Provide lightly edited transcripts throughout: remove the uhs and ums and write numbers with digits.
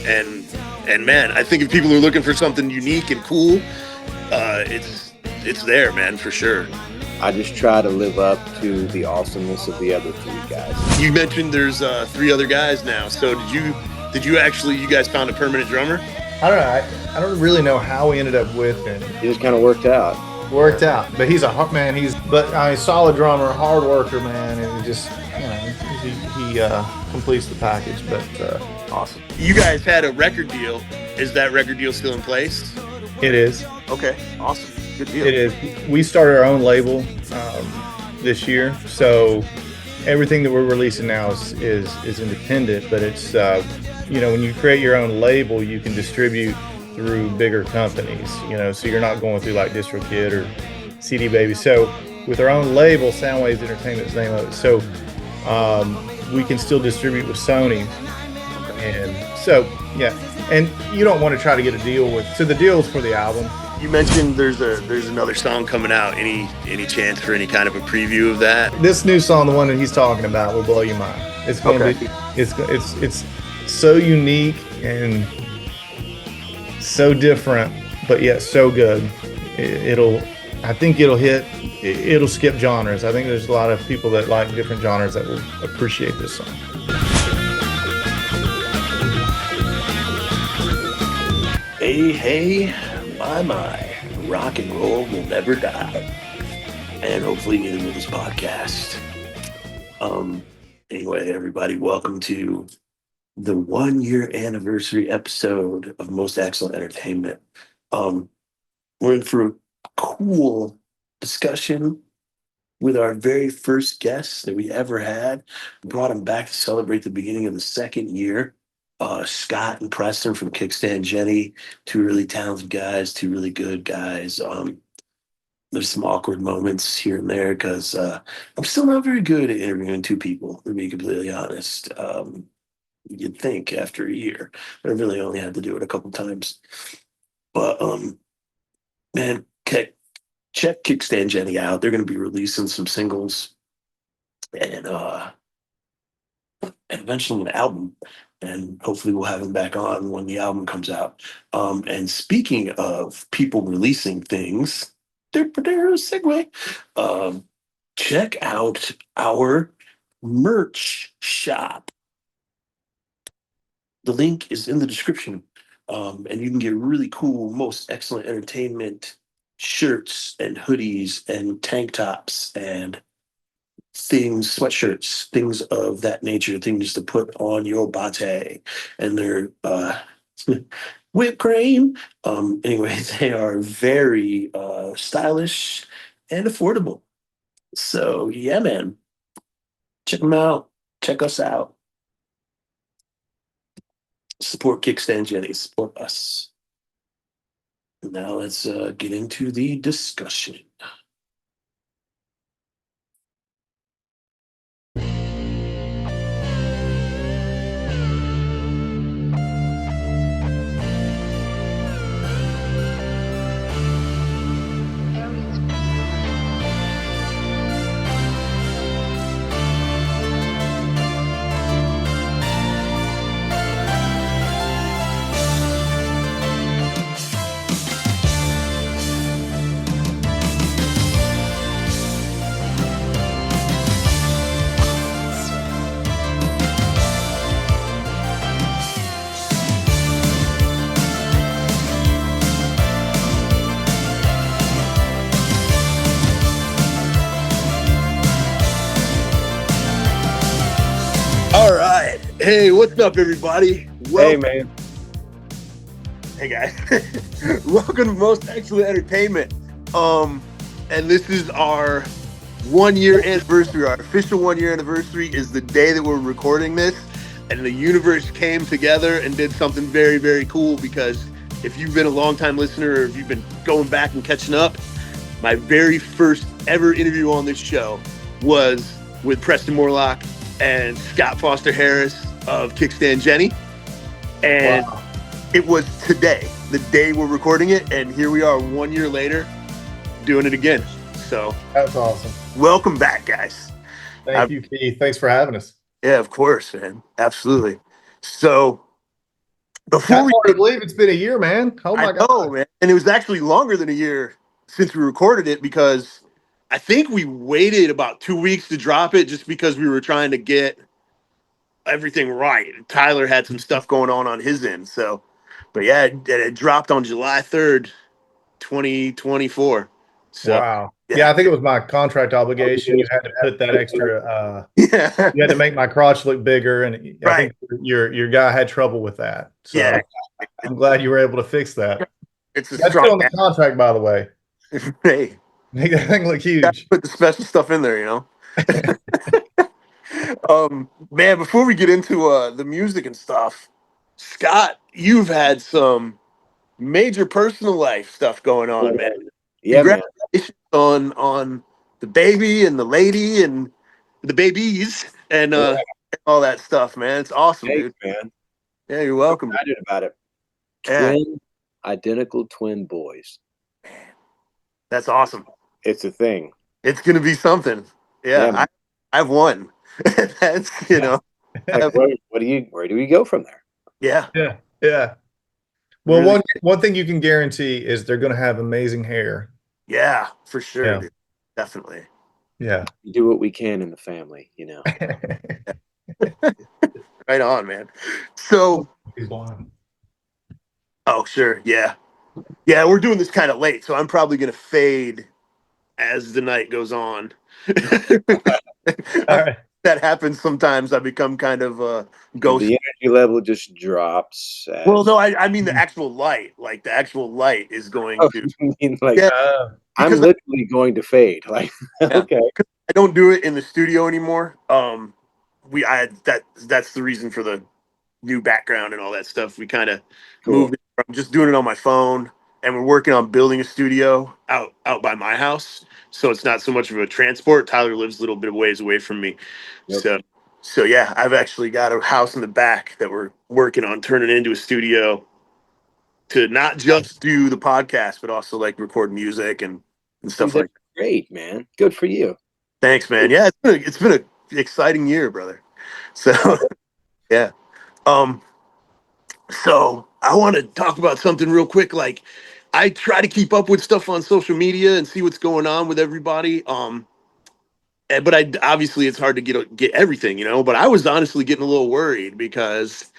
And man, I think if people are looking for something unique and cool, it's there, man, for sure. I just try to live up to the awesomeness of the other three guys. You mentioned there's 3 other guys now. So you guys found a permanent drummer? I don't know. I don't really know how we ended up with him. It just kind of worked out. But he's a hard man. He's solid drummer, hard worker, man, and just he completes the package. But awesome. You guys had a record deal. Is that record deal still in place? It is. Okay, awesome. Good deal. It is. We started our own label this year, so everything that we're releasing now is independent. But it's when you create your own label, you can distribute through bigger companies. So you're not going through like DistroKid or CD Baby. So with our own label, Soundwaves Entertainment is the name of it. So we can still distribute with Sony, and so yeah. And you don't want to try to get a deal with. So the deal is for the album. You mentioned there's another song coming out. Any chance for any kind of a preview of that? This new song, the one that he's talking about, will blow your mind. It's going to be. It's so unique and so different, but yet so good. I think it'll skip genres. I think there's a lot of people that like different genres that will appreciate this song. Hey, my, rock and roll will never die. And hopefully neither will this podcast. Anyway, everybody, welcome to the 1-year anniversary episode of Most Excellent Entertainment. We're in for a cool discussion with our very first guest that we ever had. Brought him back to celebrate the beginning of the 2nd year. Scott and Preston from Kickstand Jenny, 2 really talented guys, 2 really good guys. There's some awkward moments here and there because I'm still not very good at interviewing 2 people, to be completely honest. You'd think after a year, but I really only had to do it a couple times. But man, check Kickstand Jenny out. They're going to be releasing some singles and eventually an album. And hopefully we'll have him back on when the album comes out. And speaking of people releasing things, segue. Check out our merch shop. The link is in the description. And you can get really cool, Most Excellent Entertainment shirts and hoodies and tank tops and things, sweatshirts, things of that nature, things to put on your bate. And they're whipped cream. Anyway, they are very stylish and affordable. So yeah, man, check them out. Check us out. Support Kickstand Jenny. Support us. Now let's get into the discussion. All right. Hey, what's up, everybody? Hey, man. Hey, guys. Welcome to Most Excellent Entertainment. And this is our 1-year anniversary. Our official 1-year anniversary is the day that we're recording this. And the universe came together and did something very, very cool, because if you've been a longtime listener or if you've been going back and catching up, my very first ever interview on this show was with Preston Morlock and Scott Foster Harris of Kickstand Jenny. And wow. It was today, the day we're recording it, and here we are 1 year later doing it again. So that's awesome. Welcome back, guys. Thank you, Keith. Thanks for having us. Yeah, of course, man. Absolutely. So Before That's we, hard to believe it's been a year, man. Oh I my God. know, man, and it was actually longer than a year since we recorded it because I think we waited about 2 weeks to drop it just because we were trying to get everything right. Tyler had some stuff going on his end, so. But yeah, it dropped on July 3rd, 2024. So Wow. Yeah, yeah, I think it was my contract obligation. You had to put that extra yeah, you had to make my crotch look bigger, and I right, think your guy had trouble with that. yeah. So I'm glad you were able to fix that. It's a That's strong. still in the contract, by the way. Hey, Make that thing look gotta huge. put the special stuff in there, you know. Man, before we get into the music and stuff, Scott, you've had some major personal life stuff going on, man. Yeah, man. Congratulations on the baby and the lady and the babies and Yeah, all that stuff, man. It's awesome, thanks, dude. man. Yeah, you're welcome. Excited about it. Yeah, Identical twin boys. that's awesome. It's a thing. It's gonna be something. Yeah, Yeah, man. I've won. That's Yeah. Like, where do we go from there? yeah, Yeah. Yeah. Well, really, one thing you can guarantee is they're going to have amazing hair. yeah, for sure, Yeah. dude. Definitely. Yeah. We do what we can in the family, you know. Right on, man. So, He's blonde. oh, sure, yeah, yeah. We're doing this kind of late, so I'm probably gonna fade as the night goes on. All right. That happens sometimes. I become kind of a ghost. The energy level just drops Well, as no, I mean the actual light. Like the actual light is going oh, to. you mean like Yeah, I'm because literally going to fade. Like, yeah, okay, I don't do it in the studio anymore. That's the reason for the new background and all that stuff. We kind of cool. moved it from just doing it on my phone, and we're working on building a studio out by my house. So it's not so much of a transport. Tyler lives a little bit of ways away from me, Yep. so yeah, I've actually got a house in the back that we're working on turning into a studio to not just do the podcast, but also like record music and Dude, stuff that's like. great, man. Good for you. Thanks, man. Yeah, it's been a exciting year, brother. So yeah. Um. So I want to talk about something real quick. Like, I try to keep up with stuff on social media and see what's going on with everybody. But I obviously it's hard to get everything, you know. But I was honestly getting a little worried because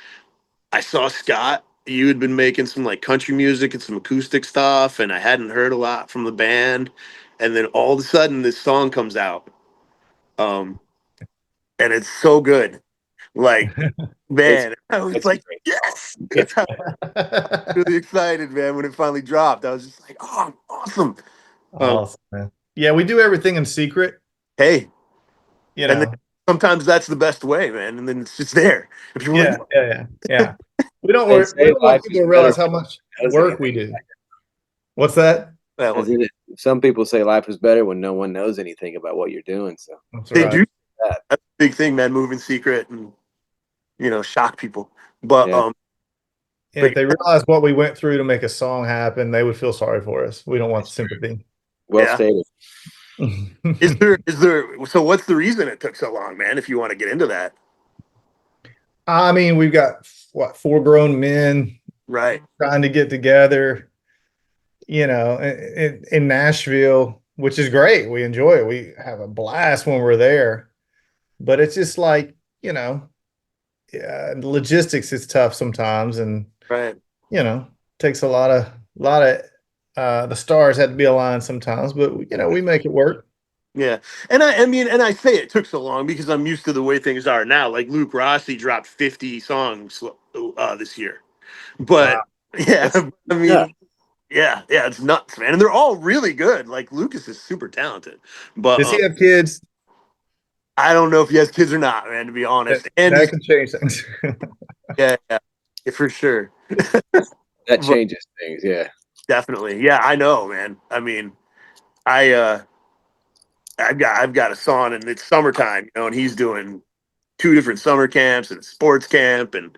I saw Scott. You had been making some like country music and some acoustic stuff, and I hadn't heard a lot from the band. And then all of a sudden, this song comes out, um, and it's so good. Like, It's man, I was it's like, great. yes. It's I was really excited, man, when it finally dropped. I was just like, oh, awesome. Um, Awesome, man. Yeah, we do everything in secret, hey, you and then know. sometimes that's the best way, man. And then it's just there. If you're like, Yeah, yeah, yeah, yeah. they We say don't want life is people to better realize how when much no one knows work we anything. do. What's that? well, Isn't it? Some people say life is better when no one knows anything about what you're doing. So That's they right. do. that, That's a big thing, man. Move in secret and shock people. But yeah, And but if they realize what we went through to make a song happen, they would feel sorry for us. We don't want sympathy. well yeah, stated. is there? So what's the reason it took so long, man? If you want to get into that, I mean, we've got what, four grown men right? trying to get together, in Nashville, which is great. We enjoy it. We have a blast when we're there, but it's just like, yeah, logistics is tough sometimes, and Right. takes a lot of the stars had to be aligned sometimes, but we make it work. Yeah, and I mean, and I say it took so long because I'm used to the way things are now. Like Luke Rossi dropped 50 songs this year, Wow. but yeah, That's I nuts. mean, yeah, it's nuts, man, and they're all really good. Like Lucas is super talented, but Does he have kids? I don't know if he has kids or not, man. To be That, honest, and that he's can change things. yeah, for sure, That but changes things. Yeah. definitely, yeah, I know, man. I mean, I I've got a son, and it's summertime, and he's doing two different summer camps and a sports camp, and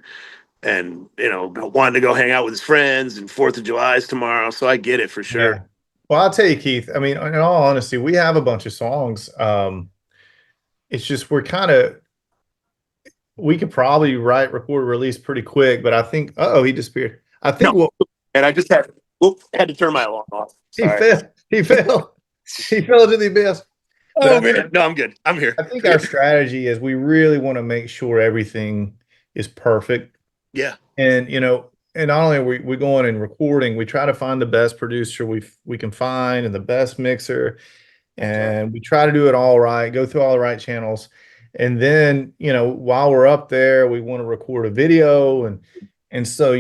wanting to go hang out with his friends, and Fourth of July is tomorrow, so I get it for sure. Yeah. Well, I'll tell you, Keith. I mean, in all honesty, we have a bunch of songs. It's just we're kind of we could probably record, release pretty quick, but I think, he disappeared. I think No, what and I just had to turn my alarm off. he Sorry. fell, he fell, he fell into the abyss. But Oh man, no, I'm good. I'm here. I think our strategy is we really want to make sure everything is perfect. Yeah, And, and not only are we going and recording, we try to find the best producer we can find and the best mixer. And we try to do it all right, go through all the right channels. And then, while we're up there, we want to record a video. And so,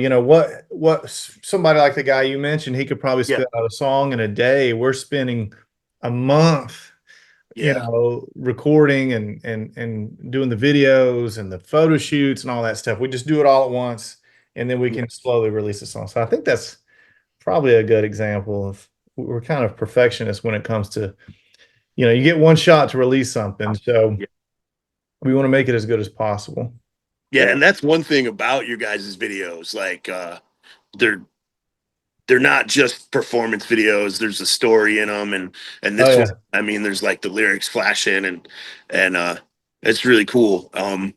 what somebody like the guy you mentioned, he could probably yeah, spit out a song in a day. We're spending a month, yeah, recording and doing the videos and the photo shoots and all that stuff. We just do it all at once, and then we can slowly release the song. So I think that's probably a good example of we're kind of perfectionists when it comes to, you get one shot to release something. So yeah. we want to make it as good as possible. Yeah, and that's one thing about your guys' videos. Like, they're they're not just performance videos. There's a story in them, and Oh this yeah. one, I mean, there's like the lyrics flashing, and it's really cool. And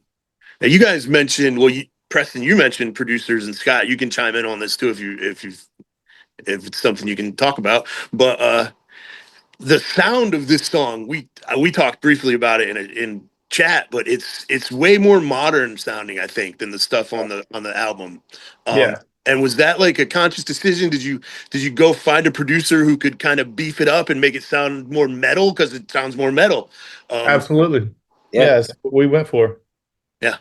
you guys mentioned, well, Preston, you mentioned producers, and Scott, you can chime in on this too if it's something you can talk about. But the sound of this song, we talked briefly about it in chat, but it's way more modern sounding, I think, than the stuff on the album. Yeah, And was that like a conscious decision? Did you go find a producer who could kind of beef it up and make it sound more metal, because it sounds more metal? absolutely. Yeah. Yes, what we went for. Yeah.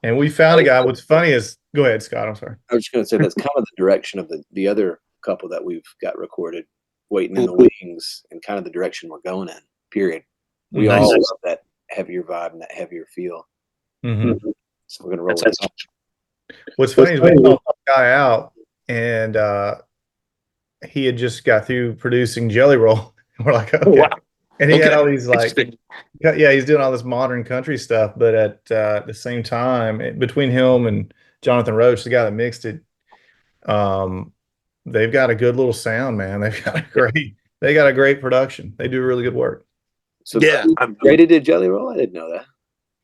And we found a guy. What's funny is, go ahead, Scott. I'm sorry. I was just going to say that's kind of the direction of the other couple that we've got recorded, Waiting in the Cool. Wings, and kind of the direction we're going in, period. We Nice. all love that heavier vibe and that heavier feel. Mhm. So we're going to roll it. What's funny is we saw a guy out, and he had just got through producing Jelly Roll. We're like, okay. Wow. And he had Okay. all these like, Interesting. yeah, he's doing all this modern country stuff, but at the same time, between him and Jonathan Roach, the guy that mixed it, they've got a good little sound, man. They got a great production. They do really good work. So Yeah, Grady did Jelly Roll? I didn't know that.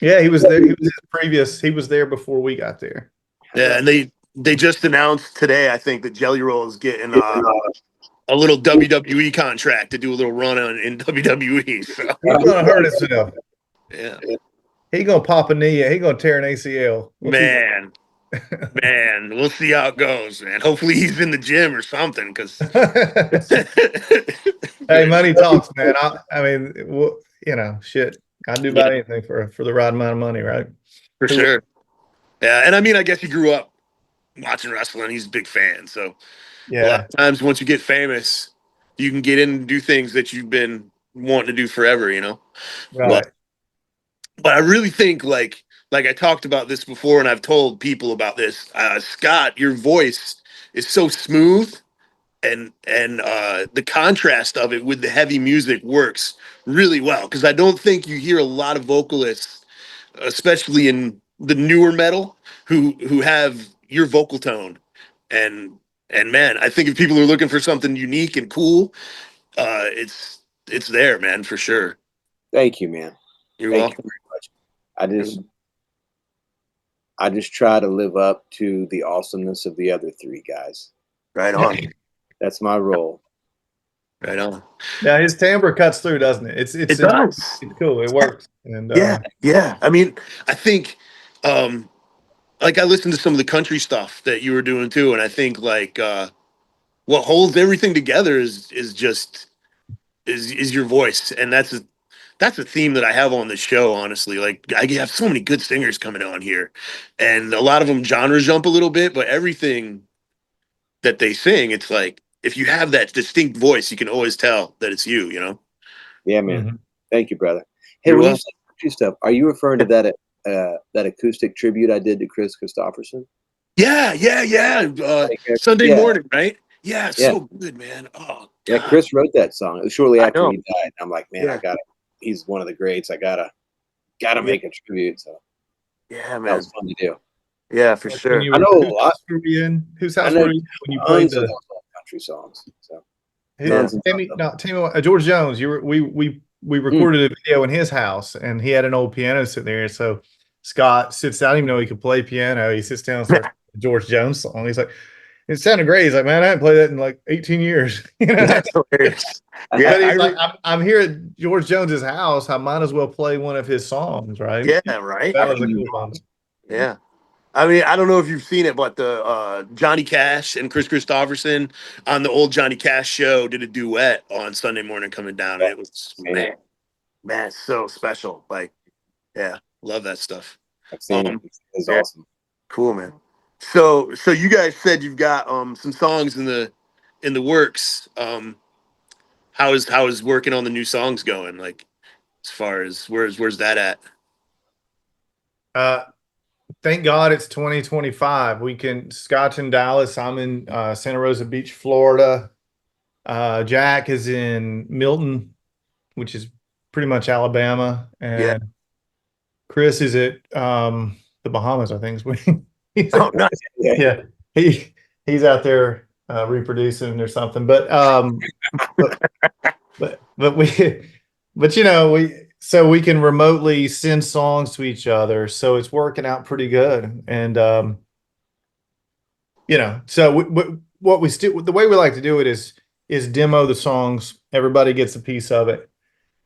Yeah, he was there. He was there before we got there. yeah, and they just announced today, I think, that Jelly Roll is getting a little WWE contract to do a little run in WWE. So He's gonna hurt himself. yeah, He gonna pop a knee. He gonna tear an ACL. man, we'll see how it goes, man. Hopefully he's in the gym or something, because Hey, money talks, man. I mean, shit. I'd do about anything for the right amount of money, right? for sure. Yeah, and I mean, I guess he grew up watching wrestling. He's a big fan, so a lot Yeah, of times once you get famous, you can get in and do things that you've been wanting to do forever, right. But I really think, like I talked about this before, and I've told people about this. Scott, your voice is so smooth, and the contrast of it with the heavy music works really well, because I don't think you hear a lot of vocalists, especially in the newer metal, who have your vocal tone. And man, I think if people are looking for something unique and cool, it's there, man, for sure. Thank you, man. You're Thank welcome. you very much. I just try to live up to the awesomeness of the other three guys. Right on. That's my role. Right on. Yeah, his timbre cuts through, doesn't it? It does. It's cool. It works. And Yeah. I mean, I think, like, I listened to some of the country stuff that you were doing too, and I think, like, what holds everything together is your voice, and that's a theme that I have on the show. Honestly, like, I have so many good singers coming on here, and a lot of them genre jump a little bit, but everything that they sing, it's like, if you have that distinct voice, you can always tell that it's you. Yeah, man. Mhm. Thank you, brother. Hey, You're when you welcome. say country stuff, are you referring to that acoustic tribute I did to Chris Christopherson? Yeah. Sunday Yeah. morning, right? Yeah, Yeah. so good, man. Oh, Yeah, God. Chris wrote that song. It was shortly I after know. he died. I'm like, man, Yeah. he's one of the greats. I gotta make a tribute. So Yeah, that man. was fun to do. Yeah, for When sure. you I were- know a whose lot. house were we in? Whose I house know were you when you played tons of the? those old country songs. So Yeah. tons and Timmy, tons of them. George Jones. We recorded a video in his house, and he had an old piano sitting there. So Scott sits down, even though he could play piano. He sits down and starts a George Jones song. He's like, it sounded great. He's like, man, I haven't played that in like 18 years. That's hilarious. Yeah, But he's like, I'm here at George Jones's house. I might as well play one of his songs, right? yeah, right. That was a cool one. Yeah. I mean, I don't know if you've seen it, but the Johnny Cash and Chris Christopherson on the old Johnny Cash show did a duet on Sunday morning coming down, and it was man, so special. Like, yeah, love that stuff. I've seen it. It's yeah. awesome. Cool, man. So you guys said you've got some songs in the works. How is working on the new songs going? Like, as far as where's that at? Thank God it's 2025. Scott's in Dallas. I'm in Santa Rosa Beach, Florida. Jack is in Milton, which is pretty much Alabama. And Chris is at the Bahamas, I think. Nice. Yeah. He's out there reproducing or something. But so we can remotely send songs to each other, so it's working out pretty good. And so what we still, the way we like to do it is demo the songs. Everybody gets a piece of it,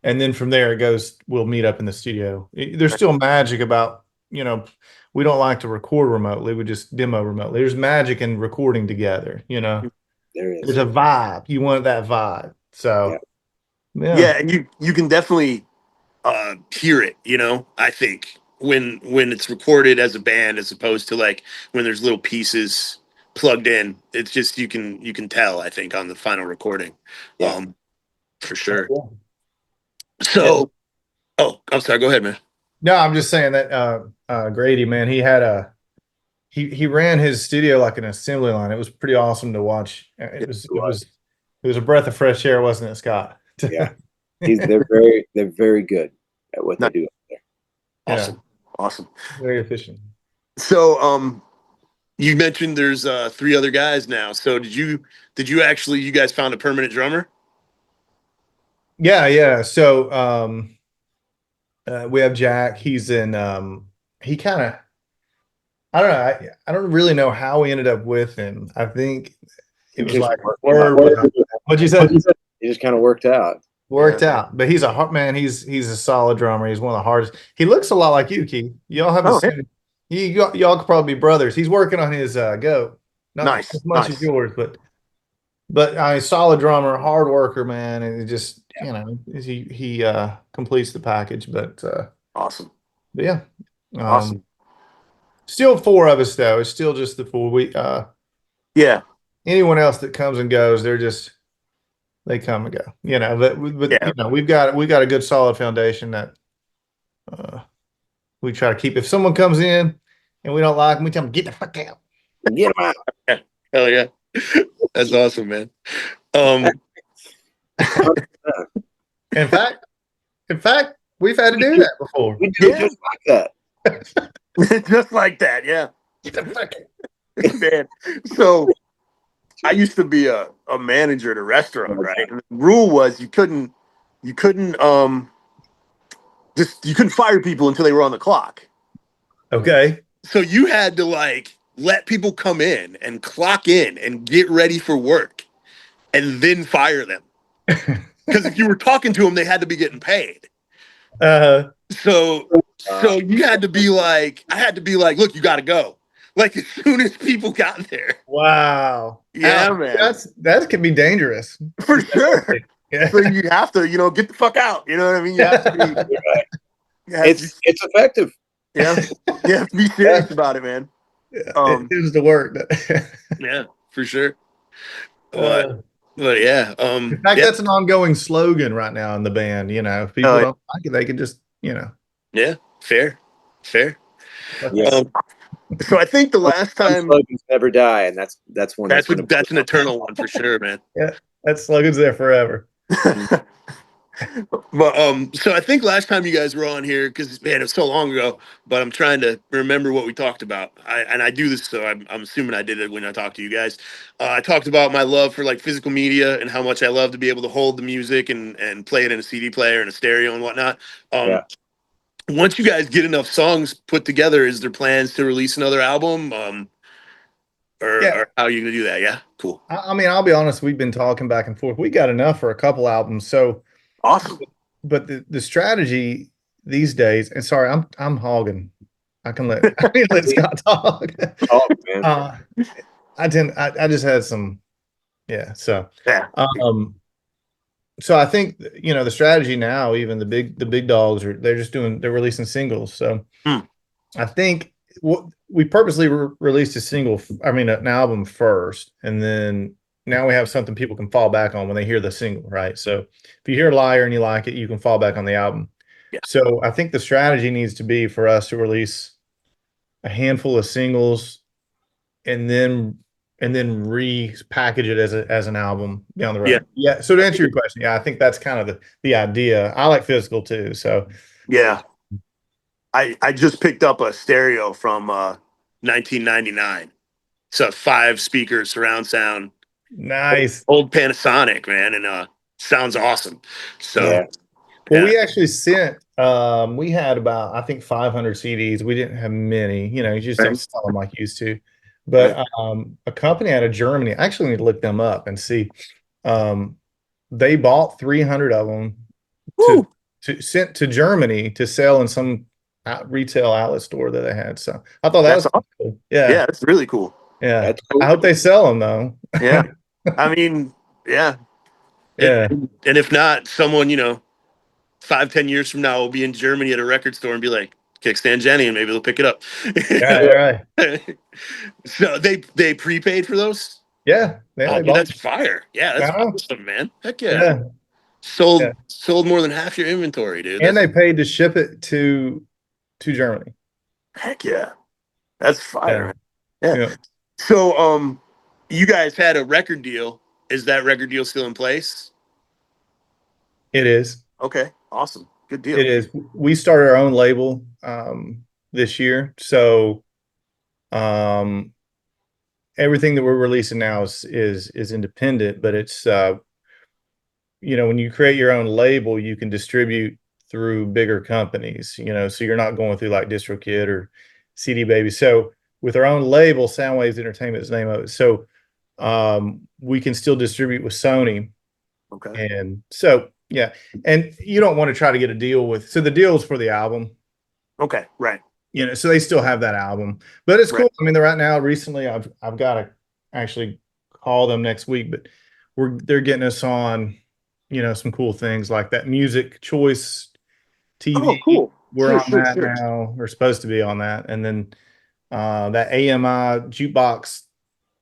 and then from there it goes. We'll meet up in the studio. There's still magic about, we don't like to record remotely. We just demo remotely. There's magic in recording together. There is. There's a vibe. You want that vibe. So yeah, and you can definitely hear it, I think when it's recorded as a band, as opposed to like when there's little pieces plugged in. It's just you can tell, I think, on the final recording. For sure. So I'm sorry, go ahead, man. No, I'm just saying that Grady, man, he ran his studio like an assembly line. It was pretty awesome to watch. It was a breath of fresh air, wasn't it, Scott? Yeah. They're very good at what they do up there. Awesome. Very efficient. So you mentioned there's 3 other guys now. So did you guys found a permanent drummer? Yeah. So we have Jack. He's in he kind of, I don't know. I don't really know how we ended up with him. I think it was like what'd you say? He just kind of worked out. Out, but he's a hard man. He's a solid drummer. He's one of the hardest. He looks a lot like you, Keith. Y'all have y'all could probably be brothers. He's working on his goat. Not as much as yours, but solid drummer, hard worker, man. And it just he completes the package. But awesome. But yeah, awesome. Still 4 of us though. It's still just the 4. We anyone else that comes and goes, they come and go, but we've got a good solid foundation that we try to keep. If someone comes in and we don't like them, we tell them, get the fuck out. Get them out. Hell yeah. That's awesome, man. In fact, we've had to do that before. We do just like that. Just like that, yeah. Get the fuck out. Man. So I used to be a manager at a restaurant, right? And the rule was you couldn't fire people until they were on the clock. Okay. So you had to let people come in and clock in and get ready for work and then fire them. Because if you were talking to them, they had to be getting paid. So you had to be like, I had to be like, look, you got to go. Like as soon as people got there. Wow. Yeah, man. That can be dangerous. For sure. Yeah. So you have to, get the fuck out. You know what I mean? You have to be. It's effective. Yeah. You have to be serious about it, man. It seems to work. Yeah, for sure. But yeah. In fact, that's an ongoing slogan right now in the band. If people don't like it, they can just, Yeah, fair. Yeah. So I think the last time slogans never die, and that's one. That's an eternal one for sure, man. Yeah, that slogan's there forever. But so I think last time you guys were on here, because man, it was so long ago. But I'm trying to remember what we talked about. I do this, so I'm assuming I did it when I talked to you guys. I talked about my love for physical media and how much I love to be able to hold the music and play it in a CD player and a stereo and whatnot. once you guys get enough songs put together, is there plans to release another album? Or how are you gonna do that? Yeah, cool, I mean, I'll be honest, we've been talking back and forth. We got enough for a couple albums. So, awesome. but the strategy these days, and sorry, I'm hogging. I mean, let Scott talk. Oh man. I just had some, yeah. Yeah, So I think the strategy now, even the big dogs they're releasing singles. So Hmm. I think what we purposely released a single, I mean an album first, and then now we have something people can fall back on when they hear the single, right? So if you hear Liar and you like it, you can fall back on the album. Yeah. So I think the strategy needs to be for us to release a handful of singles and then repackage it as an album down the road. Yeah. Yeah. So to answer your question, yeah, I think that's kind of the idea. I like physical too. So yeah. I just picked up a stereo from 1999. It's a 5 speaker surround sound, nice. old Panasonic, man, and sounds awesome. So Yeah. Well, we actually sent we had about I think 500 CDs. We didn't have many, you just don't sell them like you used to. But a company out of Germany, I actually need to look them up and see. They bought 300 of them to sent to Germany to sell in some retail outlet store that they had. So I thought that was awesome. cool. Yeah. Yeah, that's really cool. Yeah. That's cool. I hope they sell them though. Yeah. I mean, yeah. Yeah. And if not, someone, 5-10 years from now will be in Germany at a record store and be like, Kickstand Jenny, and maybe they'll pick it up. Right. So they prepaid for those? Yeah. Oh, dude, that's fire. Yeah, that's awesome, man. Heck yeah. Yeah. Sold more than half your inventory, dude. And they paid to ship it to Germany. Heck yeah. That's fire. Yeah. Yeah. So you guys had a record deal. Is that record deal still in place? It is. Okay. Awesome. Good deal. It is. We started our own label this year. So everything that we're releasing now is independent, but it's when you create your own label, you can distribute through bigger companies, so you're not going through like DistroKid or CD Baby. So with our own label, Soundwaves Entertainment is the name of it. So we can still distribute with Sony. Okay. And so, yeah. And you don't want to try to get a deal so the deal is for the album. Okay. Right. So they still have that album, but it's cool. I mean, right now, recently, I've got to actually call them next week, but they're getting us on, some cool things like that Music Choice TV. Oh, cool. We're on that now. We're supposed to be on that, and then that AMI jukebox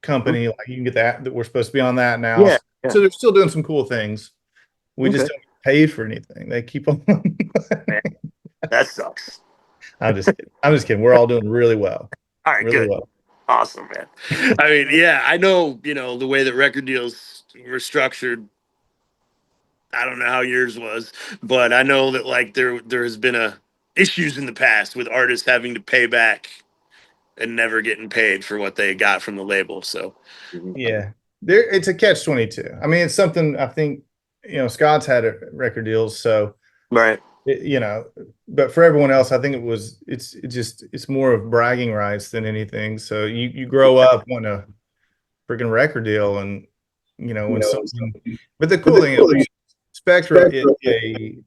company, like you can get that we're supposed to be on that now. Yeah. So they're still doing some cool things. We just don't get paid for anything. They keep on. That sucks. I'm just kidding. We're all doing really well. All right, really good. Well. Awesome, man. I mean, yeah, I know, the way that record deals were structured. I don't know how yours was, but I know that like there has been issues in the past with artists having to pay back and never getting paid for what they got from the label. So yeah, it's a catch-22. I mean, it's something I think Scott's had record deals, so right. But for everyone else, I think it's more of bragging rights than anything. So you grow up wanting a freaking record deal, and when something. But the cool thing is, Spectra is a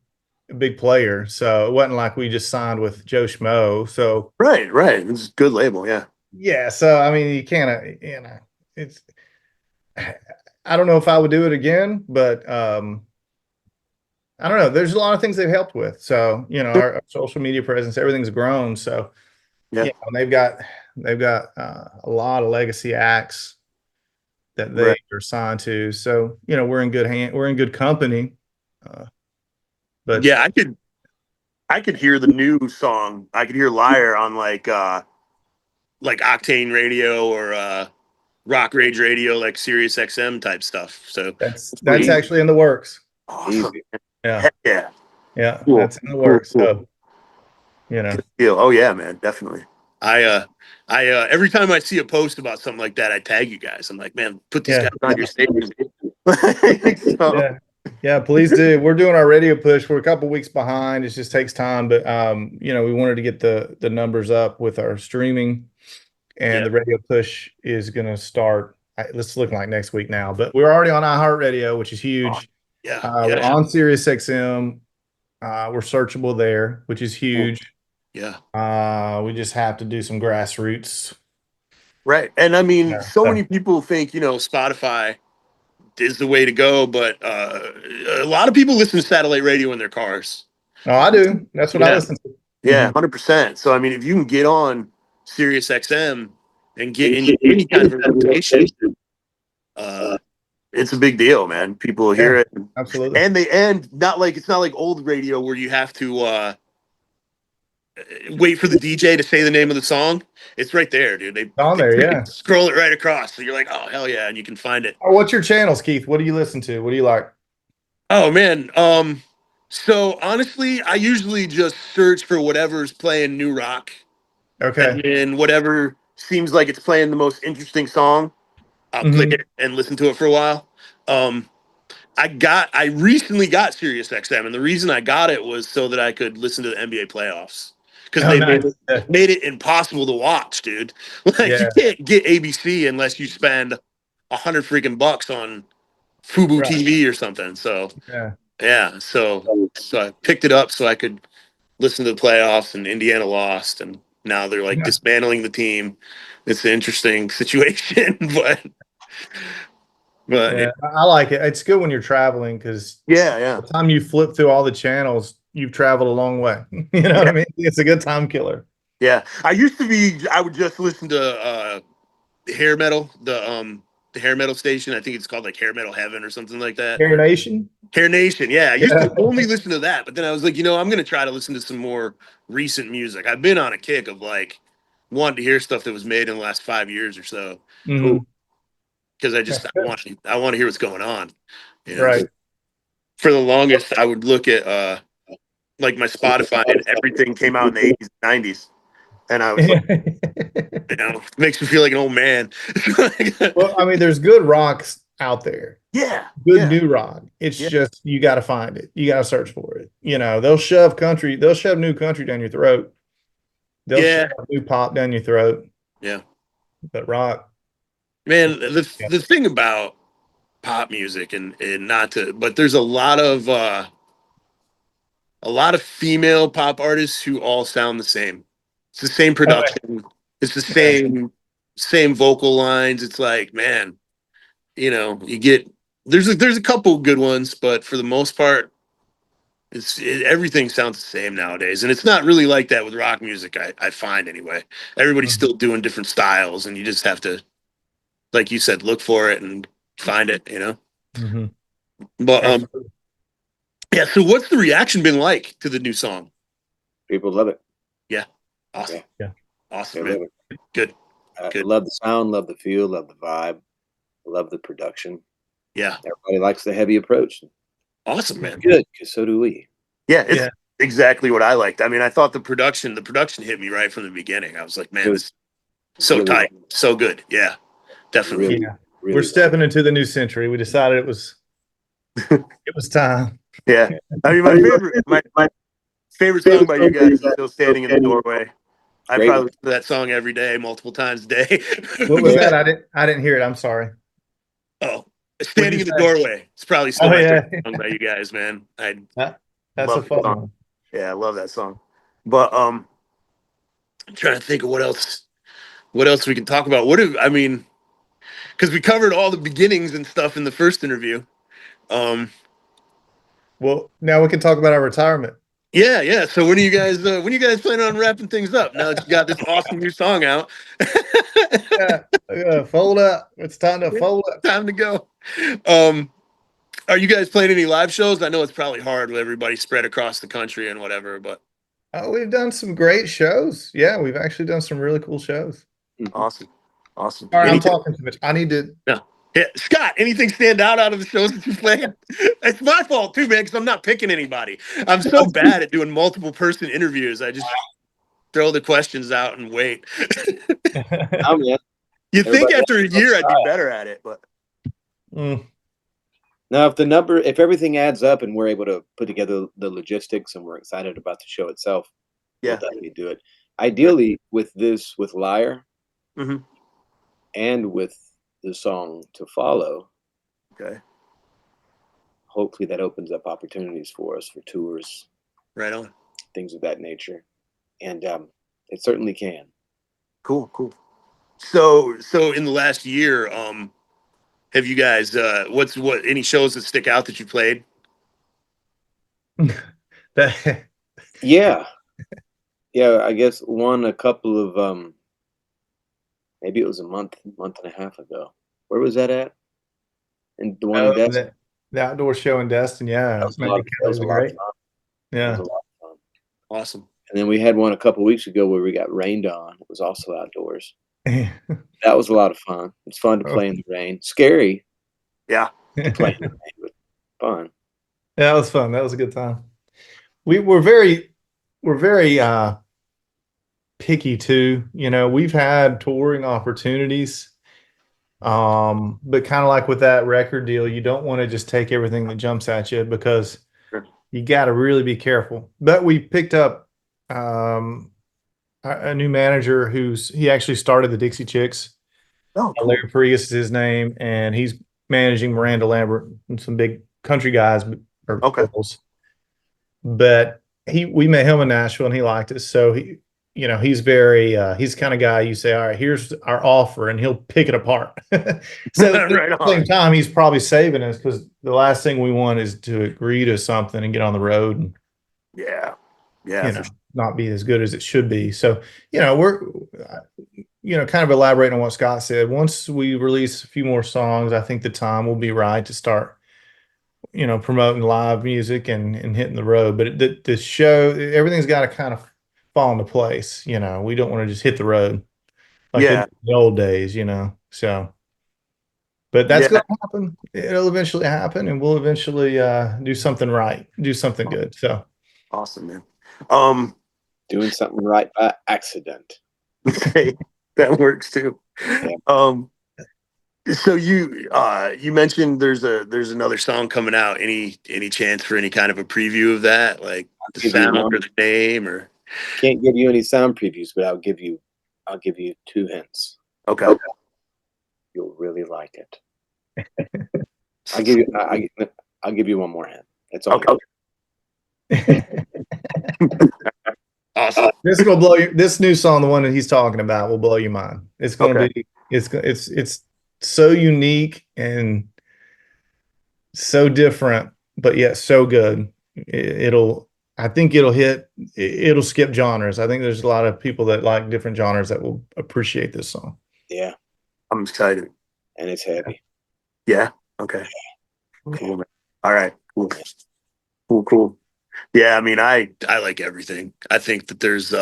big player, so it wasn't like we just signed with Joe Schmo. So right, it's a good label, yeah. Yeah, so I mean, you can't, it's. I don't know if I would do it again, but I don't know. There's a lot of things they've helped with. So, our social media presence, everything's grown. So, yeah, they've got a lot of legacy acts that they are signed to. So, we're in good company. But yeah, I could hear the new song. I could hear Liar on like Octane Radio or Rock Rage Radio, like Sirius XM type stuff. So that's actually in the works. Awesome. Yeah. Yeah. Cool. That's in the works. Cool. So, Oh yeah, man, definitely. I every time I see a post about something like that, I tag you guys. I'm like, man, put these guys on your station. Yeah, please do. We're doing our radio push. We're a couple weeks behind. It just takes time, but we wanted to get the numbers up with our streaming, and Yeah. the radio push is going to start. It's looking like next week now, but we're already on iHeartRadio, which is huge. Yeah. We're on Sirius XM. We're searchable there, which is huge. Yeah. We just have to do some grassroots. Right. And I mean, Yeah, so many people think, Spotify is the way to go, but a lot of people listen to satellite radio in their cars. Oh, I do. That's what I Yeah. listen to. Yeah, 100%. So I mean, if you can get on Sirius XM and get into any kind of rotation, it's a big deal, man. People hear it, Absolutely. and not like it's not like old radio where you have to wait for the DJ to say the name of the song. It's right there, dude. They On there, yeah. scroll it right across, so you're like, oh hell yeah, and you can find it. What's your channels, Keith? What do you listen to? What do you like? Oh man, so honestly, I usually just search for whatever's playing new rock. Okay. And then whatever seems like it's playing the most interesting song, I'll click it and listen to it for a while. I recently got Sirius XM, and the reason I got it was so that I could listen to the NBA playoffs because they made it impossible to watch, dude. Like you can't get ABC unless you spend $100 on Fubo TV or something. So so I picked it up so I could listen to the playoffs, and Indiana lost, and now they're like dismantling the team. It's an interesting situation, but I like it. It's good when you're traveling because yeah. By the time you flip through all the channels, you've traveled a long way. You know what I mean? It's a good time killer. Yeah, I would just listen to hair metal, the hair metal station. I think it's called like Hair Metal Heaven or something like that. Hair Nation. Hair Nation. Yeah, I used to only listen to that, but then I was like, I'm going to try to listen to some more recent music. I've been on a kick of like wanting to hear stuff that was made in the last 5 years or so. Because I want to hear what's going on. Right. For the longest, I would look at like my Spotify, and everything came out in the 80s and 90s. And I was like, it makes me feel like an old man. Well, I mean, there's good rocks out there. Yeah. Good new rock. It's just, you got to find it. You got to search for it. They'll shove new country down your throat. They'll shove new pop down your throat. Yeah. But rock. Man, the thing about pop music but there's a lot of female pop artists who all sound the same. It's the same production. It's the same vocal lines. It's like, man, you get there's a couple good ones, but for the most part, everything sounds the same nowadays, and it's not really like that with rock music. I find anyway. Everybody's still doing different styles, and you just have to, like you said, look for it and find it. But yeah. So what's the reaction been like to the new song? People love it. Yeah. Awesome. Yeah. Awesome, man. Good. Love the sound, love the feel, love the vibe, love the production. Yeah. Everybody likes the heavy approach. Awesome, man. Good, because so do we. Yeah, it's exactly what I liked. I mean, I thought the production hit me right from the beginning. I was like, man, this is so really tight, so good. Yeah, definitely. Really, really we're stepping into the new century. We decided it was time. Yeah. I mean, my favorite song by you guys is Still Standing in the Doorway. I probably listen to that song every day, multiple times a day. What was that? I didn't hear it. I'm sorry. Oh, Standing in the Doorway. It's probably still my favorite song by you guys, man. That's a fun one. Yeah, I love that song. But I'm trying to think of what else we can talk about. Because we covered all the beginnings and stuff in the first interview. Well, now we can talk about our retirement. Yeah. So when are you guys planning on wrapping things up? Now that you got this awesome new song out. Fold up. It's time to fold up. Time to go. Are you guys playing any live shows? I know it's probably hard with everybody spread across the country and whatever, but we've done some great shows. Yeah, we've actually done some really cool shows. Awesome. All right, I'm talking too much. I need to. Yeah, Scott, anything stand out of the shows that you played? It's my fault too, man, because I'm not picking anybody. I'm so bad at doing multiple person interviews. I just throw the questions out and wait. You think after a year I'd be better at it, but no, Now, if everything adds up and we're able to put together the logistics and we're excited about the show itself, we'll Yeah. definitely do it. Ideally, with Liar Hmm. and with the song to follow, Okay. hopefully that opens up opportunities for us for tours, Right on. things of that nature. And it certainly can. Cool. Cool. So in the last year, have you guys any shows that stick out that you played? That Yeah. Yeah, I guess a couple of maybe it was a month and a half ago. Where was that at? And the one in Destin? the outdoor show in Destin, yeah, That was was a lot of great. fun. That was Yeah. a lot of fun. Awesome. And then we had one a couple weeks ago where we got rained on. It was also outdoors. That was a lot of fun. It's fun to play in the rain. Scary Yeah. to play in the rain, but fun. Yeah, that was fun. That was a good time. We're very picky too. You know, we've had touring opportunities. But kind of like with that record deal, you don't want to just take everything that jumps at you because Sure. you got to really be careful. But we picked up a new manager he actually started the Dixie Chicks. Oh, cool. Larry Prius is his name, and he's managing Miranda Lambert and some big country guys or Okay. girls. But we met him in Nashville, and he liked us. So he's he's the kind of guy you say, all right, here's our offer, and he'll pick it apart. So at Right the on. same time, he's probably saving us because the last thing we want is to agree to something and get on the road and Yeah. Yeah. For sure. not be as good as it should be. So we're kind of elaborating on what Scott said. Once we release a few more songs, I think the time will be right to start promoting live music and hitting the road. But the show, everything's got to kind of fall into place. We don't want to just hit the road like they Yeah. did in the old days, So, but that's Yeah. going to happen. It'll eventually happen, and we'll eventually do something right, do something good. So Awesome, man. Doing something right by accident. Hey, that works too. Yeah. So you mentioned there's another song coming out. Any chance for any kind of a preview of that, like the sound or the name, or? Can't give you any sound previews, but I'll give you 2 hints. Okay. You'll really like it. I'll give you one more hint. It's okay. Awesome. this is gonna blow you. This new song, the one that he's talking about, will blow your mind. It's gonna be. It's so unique and so different, but yet so good. I think it'll skip genres. I think there's a lot of people that like different genres that will appreciate this song. Yeah. I'm excited. And it's heavy. Yeah. Okay. Cool, man. All right. Cool. Yeah. I mean, I like everything. I think that there's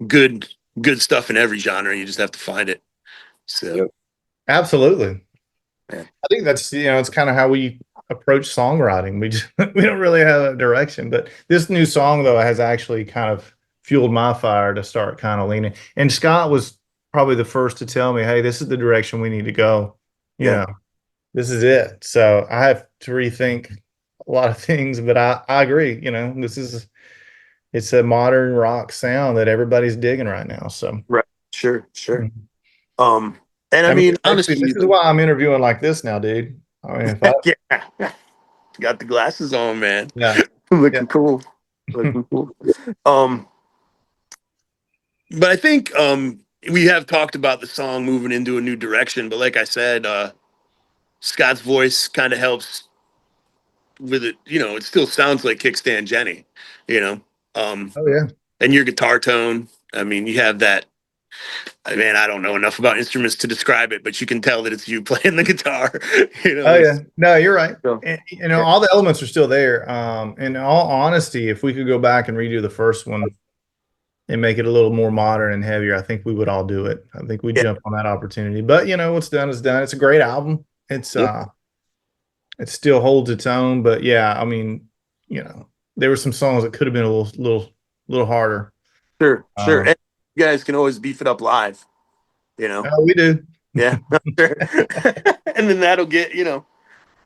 good stuff in every genre. You just have to find it. So. Yep. Absolutely. Yeah. I think that's it's kind of how we approach songwriting. We don't really have a direction, but this new song though has actually kind of fueled my fire to start kind of leaning. And Scott was probably the first to tell me, "Hey, this is the direction we need to go. This is it." So I have to rethink a lot of things, but I agree. It's a modern rock sound that everybody's digging right now. So right, sure. Mm-hmm. And I mean, honestly, this is why I'm interviewing like this now, dude. I mean, yeah, got the glasses on, man. Yeah, looking cool. Looking cool. But I think we have talked about the song moving into a new direction. But like I said, Scott's voice kind of helps with it. It still sounds like Kickstand Jenny. oh yeah. And your guitar tone. I mean, you have that. Man, I don't know enough about instruments to describe it, but you can tell that it's you playing the guitar. Oh yeah, no, you're right. So, and, all the elements are still there. In all honesty, if we could go back and redo the first one and make it a little more modern and heavier, I think we would all do it. I think we'd jump on that opportunity. But what's done is done. It's a great album. It's it still holds its own. But yeah, I mean, there were some songs that could have been a little harder. Sure. And you guys can always beef it up live. Oh, we do. Yeah. And then that'll get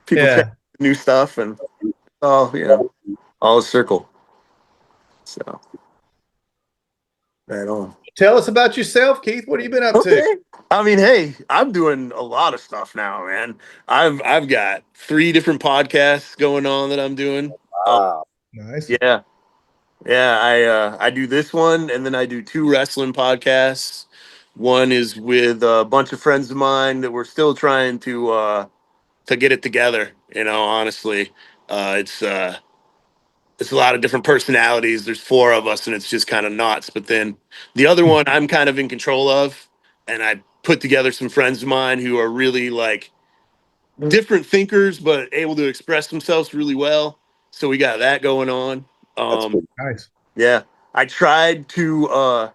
People check Yeah. new stuff and all a circle. So right on. Tell us about yourself, Keith. What have you been up to? Okay. I mean, hey, I'm doing a lot of stuff now, man. I've got 3 different podcasts going on that I'm doing. Wow. Nice. Yeah. Yeah, I do this one, and then I do 2 wrestling podcasts. One is with a bunch of friends of mine that we're still trying to get it together, honestly. It's a lot of different personalities. There's 4 of us, and it's just kind of nuts. But then the other one I'm kind of in control of, and I put together some friends of mine who are really like different thinkers, but able to express themselves really well. So we got that going on. That's cool. Nice. Yeah, I tried to.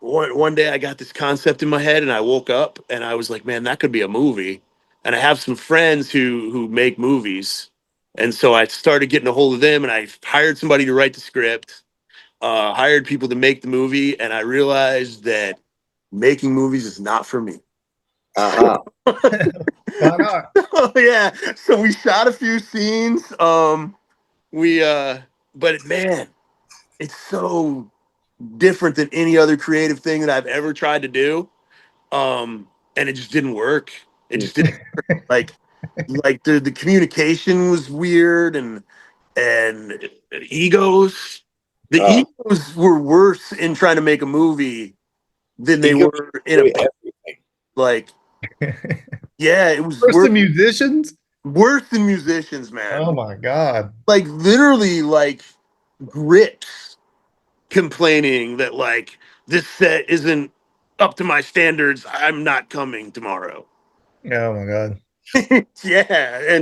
One day I got this concept in my head, and I woke up and I was like, "Man, that could be a movie." And I have some friends who make movies, and so I started getting a hold of them, and I hired somebody to write the script, hired people to make the movie, and I realized that making movies is not for me. Uh-huh. Why not? Oh yeah, so we shot a few scenes. We but man, it's so different than any other creative thing that I've ever tried to do. And it just didn't work. It just didn't like the communication was weird and egos. The Oh, egos were worse in trying to make a movie than they ego were in a everything. like yeah, it was First, the musicians. worse than musicians, Oh man. my God. Like literally like grips complaining that like this set isn't up to my standards. I'm not coming tomorrow. Oh my God. Yeah,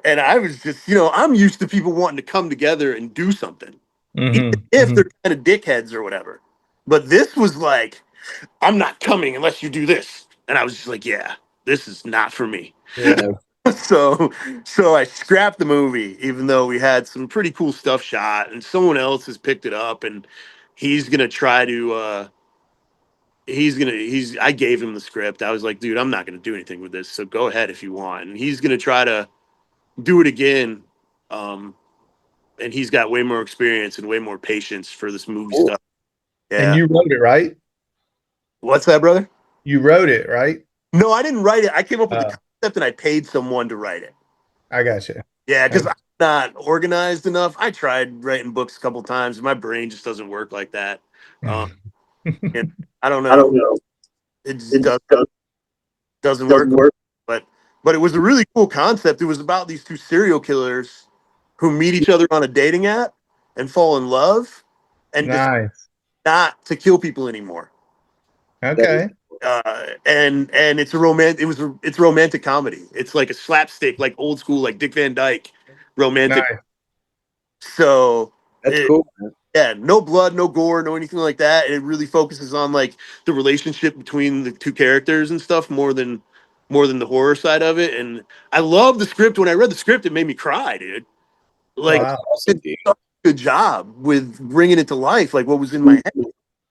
and I was just, I'm used to people wanting to come together and do something, even if they're kind of dickheads or whatever. But this was like, I'm not coming unless you do this, and I was just like, yeah, this is not for me. Yeah. No, so so I scrapped the movie, even though we had some pretty cool stuff shot, and someone else has picked it up, and he's gonna try to. I gave him the script. I was like, dude, I'm not gonna do anything with this, so go ahead if you want. And he's gonna try to do it again. Um, and he's got way more experience and way more patience for this movie cool. stuff. And Yeah. you wrote it, right? What's that, brother? You wrote it, right? No, I didn't write it. I came up with the Uh, concept and I paid someone to write it. I got you. Yeah, because I'm not organized enough. I tried writing books a couple times. My brain just doesn't work like that. Um, and I don't I don't know. know. It just It doesn't doesn't work. work. But it was a really cool concept. It was about these 2 serial killers who meet each other on a dating app and fall in love and decide Nice. not to kill people anymore. Okay. And it's a romantic comedy. It's like a slapstick, like old school, like Dick Van Dyke romantic. Nice. So That's cool, man. yeah, no blood, no gore, no anything like that. And it really focuses on like the relationship between the 2 characters and stuff more than the horror side of it. And I love the script. When I read the script, it made me cry, dude. Like Wow. Awesome, dude. such a good job with bringing it to life, like what was in my head.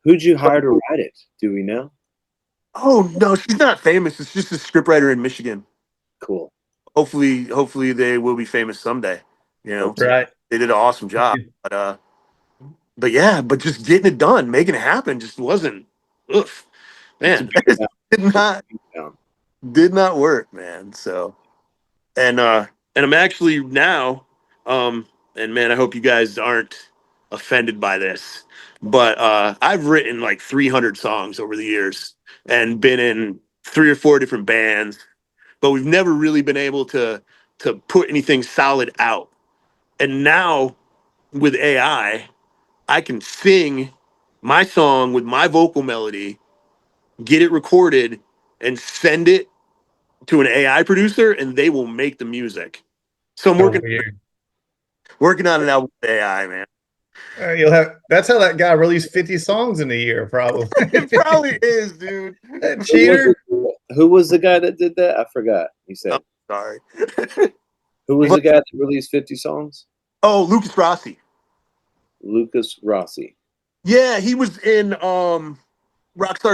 Who'd you hire to write it? Do we know? Oh no, she's not famous. It's just a scriptwriter in Michigan. Cool. Hopefully they will be famous someday. Hope so. Right. They did an awesome job. But yeah, but just getting it done, making it happen just wasn't oof. Man, It's a it down. did not work, man. So and I'm actually now and man, I hope you guys aren't offended by this, but I've written like 300 songs over the years and been in 3 or 4 different bands, but we've never really been able to put anything solid out. And now with AI, I can sing my song with my vocal melody, get it recorded, and send it to an AI producer, and they will make the music. So I'm So weird. working on an album with AI, man. You'll have. That's how that guy released 50 songs in a year, probably. It probably is, dude. That cheater. Who was the guy that did that? I forgot. You said. Sorry. Who was the guy that released 50 songs? Oh, Lucas Rossi. Lucas Rossi. Yeah, he was in Rockstar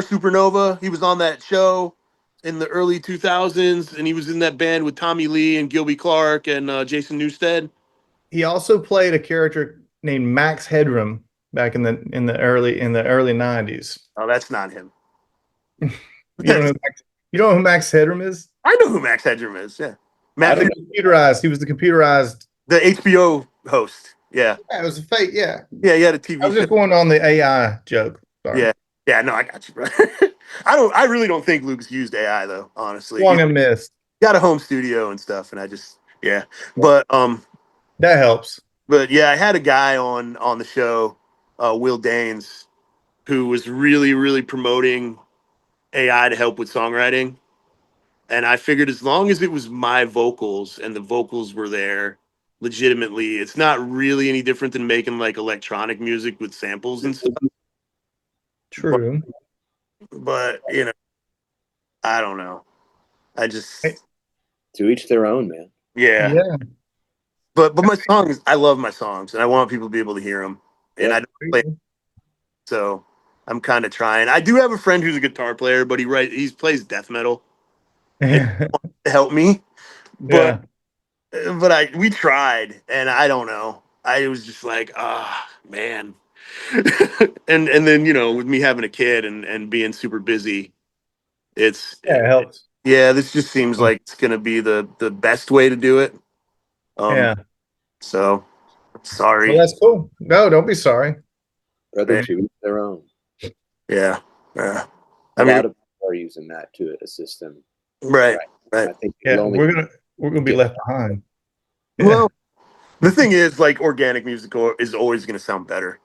Supernova. He was on that show. in the early 2000s, and he was in that band with Tommy Lee and Gilby Clarke and Jason Newsted. He also played a character named Max Headroom back in the early 90s. Oh, that's not him. You don't know you know who Max Headroom is? I know who Max Headroom is. Yeah, I Matt, don't Computerized. He was the computerized. the HBO host. Yeah, Yeah, it was a fake. Yeah, yeah, he had a I TV was show. just going on the AI joke. Sorry, Yeah, yeah, no, I got you, bro. I really don't think Luke's used AI though. Honestly, long he's and missed. got a home studio and stuff, and I just yeah. But That helps. yeah, I had a guy on the show, Will Danes, who was really promoting AI to help with songwriting. And I figured as long as it was my vocals and the vocals were there legitimately, it's not really any different than making like electronic music with samples and stuff. But, True. but you know, I don't know. I Hey, just To each their own, man. yeah. yeah. But my songs, I love my songs, and I want people to be able to hear them. And Yeah. I don't play, so I'm kind of trying. I do have a friend who's a guitar player, but he plays death metal. And he Yeah. wants to help me, but Yeah. we tried, and I don't know. I was just like, man. And then with me having a kid and being super busy, it's It helps. yeah. This just seems like it's gonna be the best way to do it. Um, Yeah. so Well, sorry. that's cool. No, don't be sorry. Brother, Yeah, to each their own. yeah. Yeah. A I mean, lot of people are using that to assist them. right, Right. right. I think Yeah, you'll only we're gonna be get left behind. Yeah. Well, the thing is, like, organic music is always gonna sound better.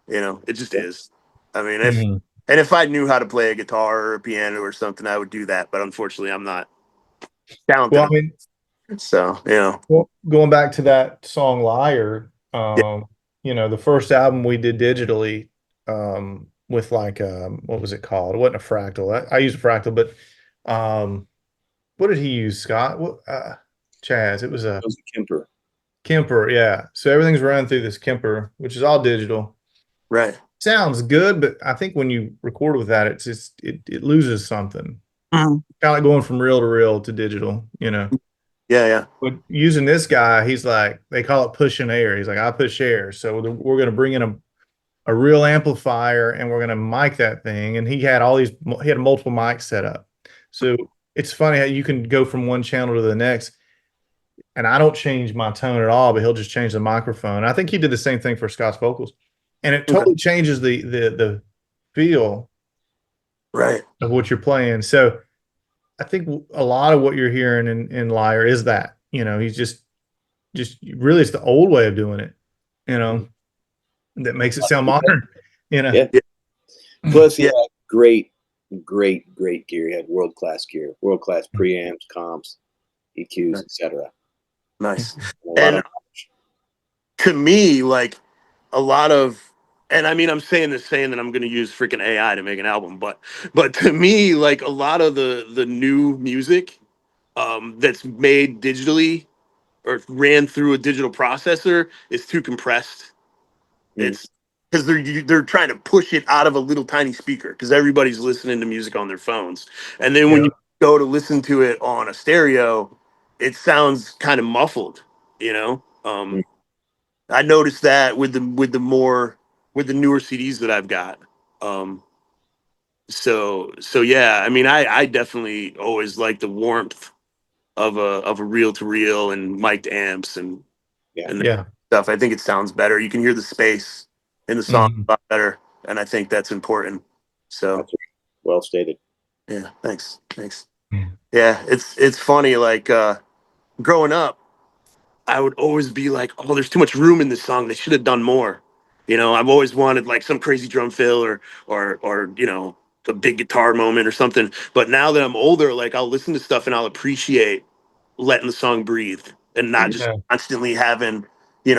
It just yeah. is. I mean, Mhm. if I knew how to play a guitar or a piano or something, I would do that. But unfortunately, I'm not talented Well, I enough. mean, So, well, going back to that song "Liar," yeah, the first album we did digitally, with like what was it called? It wasn't a fractal. I used a fractal, but what did he use, Scott? What Chaz? It was a Those are Kemper. Kemper, yeah. So everything's run through this Kemper, which is all digital. right. Sounds good, but I think when you record with that, it loses something. Mhm. Kind of like going from reel to reel to digital. Yeah, yeah. But using this guy, he's like, they call it pushing air. He's like, I push air. So we're going to bring in a real amplifier and we're going to mic that thing. And he had multiple mics set up. So it's funny how you can go from one channel to the next. And I don't change my tone at all, but he'll just change the microphone. I think he did the same thing for Scott's vocals. And it Okay. totally changes the feel Right. of what you're playing. So I think a lot of what you're hearing in Liar is that, he's just really it's the old way of doing it, that makes it sound modern, you know. Yeah. Yeah. Plus, he Yeah. had great gear. He had world class gear, world class preamps, comps, EQs, etc. Nice. A lot And of to me, like a lot of, and I mean, I'm saying that I'm going to use freaking AI to make an album, but to me, like a lot of the new music, that's made digitally or ran through a digital processor is too compressed. Mm. It's because they're trying to push it out of a little tiny speaker because everybody's listening to music on their phones, and then when Yeah. you go to listen to it on a stereo, it sounds kind of muffled. You know, Mm. I noticed that with the newer CDs that I've got. Um, so yeah, I mean, I definitely always like the warmth of a reel to reel and mic'd amps Yeah, and Yeah. stuff. I think it sounds better. You can hear the space in the song Mhm. a lot better, and I think that's important. So that's well stated. yeah, thanks. Yeah. Yeah, it's funny. Like growing up, I would always be like, "Oh, there's too much room in this song. They should have done more." I've always wanted like some crazy drum fill or a big guitar moment or something. But now that I'm older, like I'll listen to stuff and I'll appreciate letting the song breathe and not just Yeah. constantly having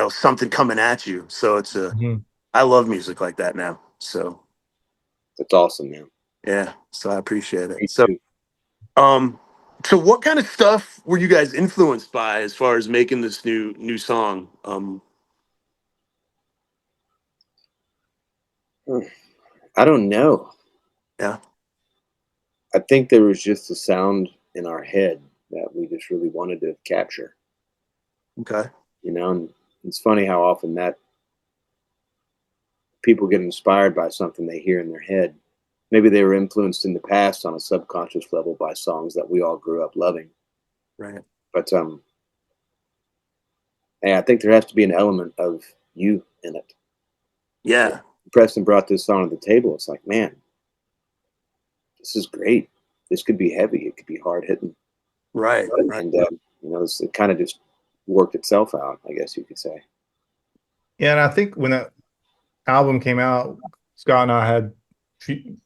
something coming at you. So Mhm. I love music like that now. So That's awesome, man. yeah, so I appreciate it. Me So too. um, so what kind of stuff were you guys influenced by as far as making this new song? I don't know. Yeah, I think there was just a sound in our head that we just really wanted to capture, Okay. and it's funny how often that people get inspired by something they hear in their head. Maybe they were influenced in the past on a subconscious level by songs that we all grew up loving. Right. But I think there has to be an element of you in it. Yeah. Preston brought this song to the table. It's like, man, this is great. This could be heavy. It could be hard hitting. Right. Right. And it kind of just worked itself out, I guess you could say. Yeah, and I think when that album came out, Scott and I had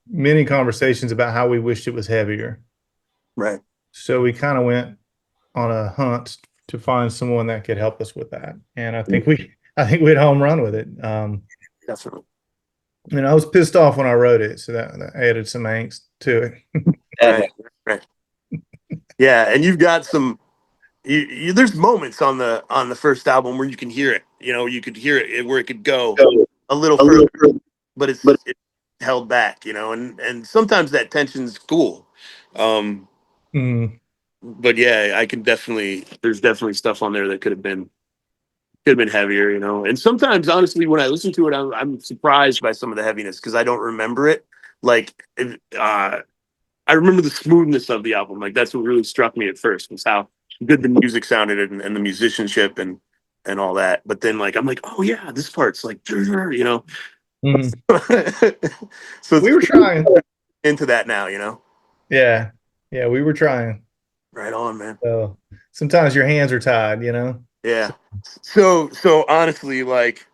many conversations about how we wished it was heavier. Right. So we kind of went on a hunt to find someone that could help us with that. And I think we hit home run with it. Definitely. And I was pissed off when I wrote it, so that added some angst to it. Right. Right. Yeah, and you've got some. There's moments on the first album where you can hear it. You could hear it where it could go a little further, but it's held back. And sometimes that tension's cool. Mm. But yeah, I can definitely. There's definitely stuff on there that could have been heavier. And sometimes, honestly, when I listen to it, I'm surprised by some of the heaviness because I don't remember it. Like, I remember the smoothness of the album. Like that's what really struck me at first was how good the music sounded and the musicianship and all that. But then like I'm like, oh yeah, this part's like, Mm. So We were trying into that now, Yeah, we were trying. Right on, man. So sometimes your hands are tied, Yeah. So honestly, like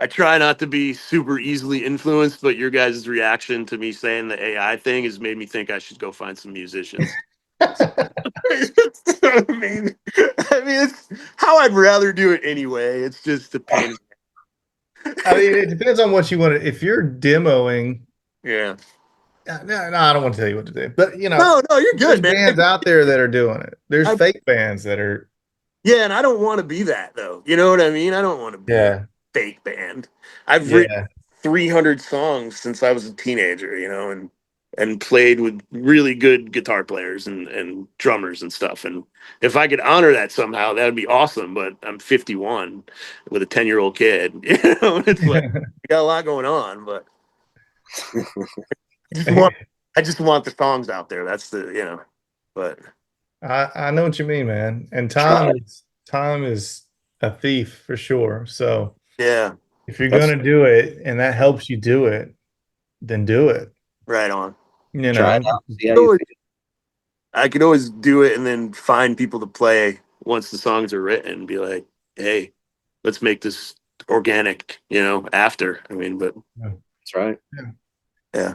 I try not to be super easily influenced, but your guys' reaction to me saying the AI thing has made me think I should go find some musicians. I mean, it's how I'd rather do it anyway. It's just a pain. I mean, it depends on what you want to. If you're demoing, Yeah. no, I don't want to tell you what to do. But No, you're there's good, man. bands out there that are doing it. There's fake bands that are. Yeah, and I don't want to be that though. You know what I mean? I don't want to be a fake band. I've written 300 songs since I was a teenager, and played with really good guitar players and drummers and stuff. And if I could honor that somehow, that would be awesome. But I'm 51 with a 10-year-old kid. It's like we got a lot going on, but I just want the songs out there. That's but I know what you mean, man. And time is a thief for sure. So yeah, if you're gonna do it and that helps you do it, then do it. right on. Try it out. See how you feel. I could always do it and then find people to play once the songs are written and be like, hey, let's make this organic, after. I mean, but that's right. Yeah.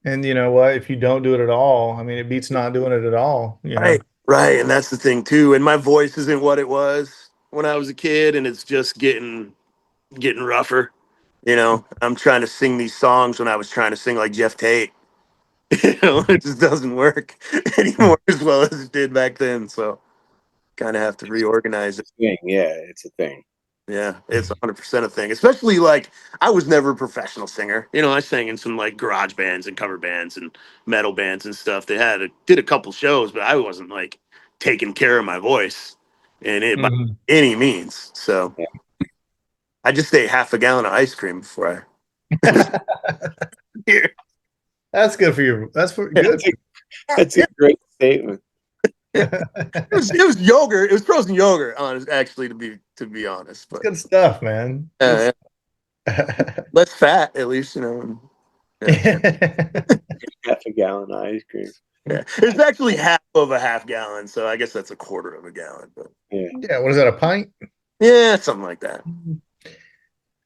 And you know what? If you don't do it at all, I mean, it beats not doing it at all. Right. And that's the thing too. And my voice isn't what it was when I was a kid, and it's just getting rougher. I'm trying to sing these songs when I was trying to sing like Jeff Tate. It just doesn't work anymore as well as it did back then. So kind of have to reorganize it. Yeah, it's a thing. Yeah, it's 100% a thing. Especially like I was never a professional singer. I sang in some like garage bands and cover bands and metal bands and stuff. They did a couple shows, but I wasn't like taking care of my voice and it by any means. So I just ate half a gallon of ice cream before I. That's good for you. That's good. That's a great statement. It was yogurt. It was frozen yogurt, actually, to be honest. But good stuff, man. Less fat, at least, Half a gallon of ice cream. Yeah, it's actually half of a half gallon, so I guess that's a quarter of a gallon. But yeah, what is that? A pint? Yeah, something like that.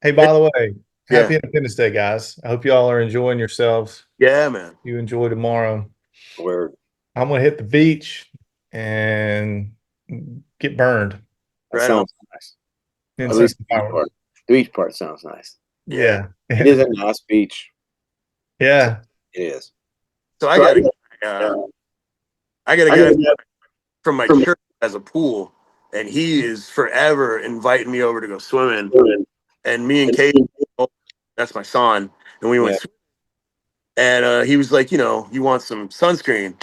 Hey, by the way, happy Independence Day, guys! I hope you all are enjoying yourselves. Yeah, man. You enjoy tomorrow. Word. I'm gonna hit the beach and get burned. That sounds nice. At least the beach part sounds nice. Yeah. It is a nice beach. Yeah. It is. So I got a guy from my church as a pool, and he is forever inviting me over to go swimming. And me and Katie, that's my son, and we went swimming. and he was like, you want some sunscreen?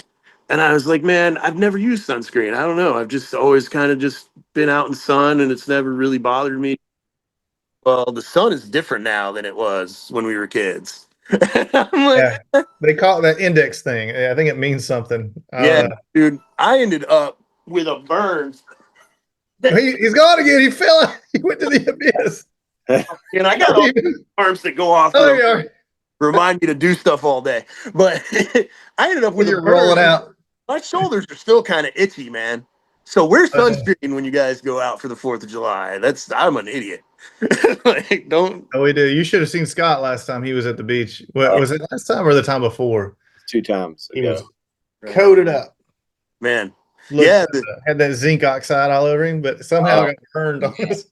And I was like, man, I've never used sunscreen. I don't know. I've just always kind of just been out in the sun, and it's never really bothered me. Well, the sun is different now than it was when we were kids. I'm like, Yeah. They call it that index thing. I think it means something. I yeah, don't know. dude, I ended up with a burn. He's gone again. He fell. He went to the abyss. And I got all arms that go off Oh, to you are. remind me to do stuff all day. But I ended up with a You're burn. rolling out. My shoulders are still kind of itchy, man. So wear sunscreen when you guys go out for the 4th of July. I'm an idiot. Like, don't. Oh, we do. You should have seen Scott last time he was at the beach. What was it last time or the time before? 2 times He ago. was coated up. Man. Looked, Yeah. had that zinc oxide all over him, but somehow got burned on his.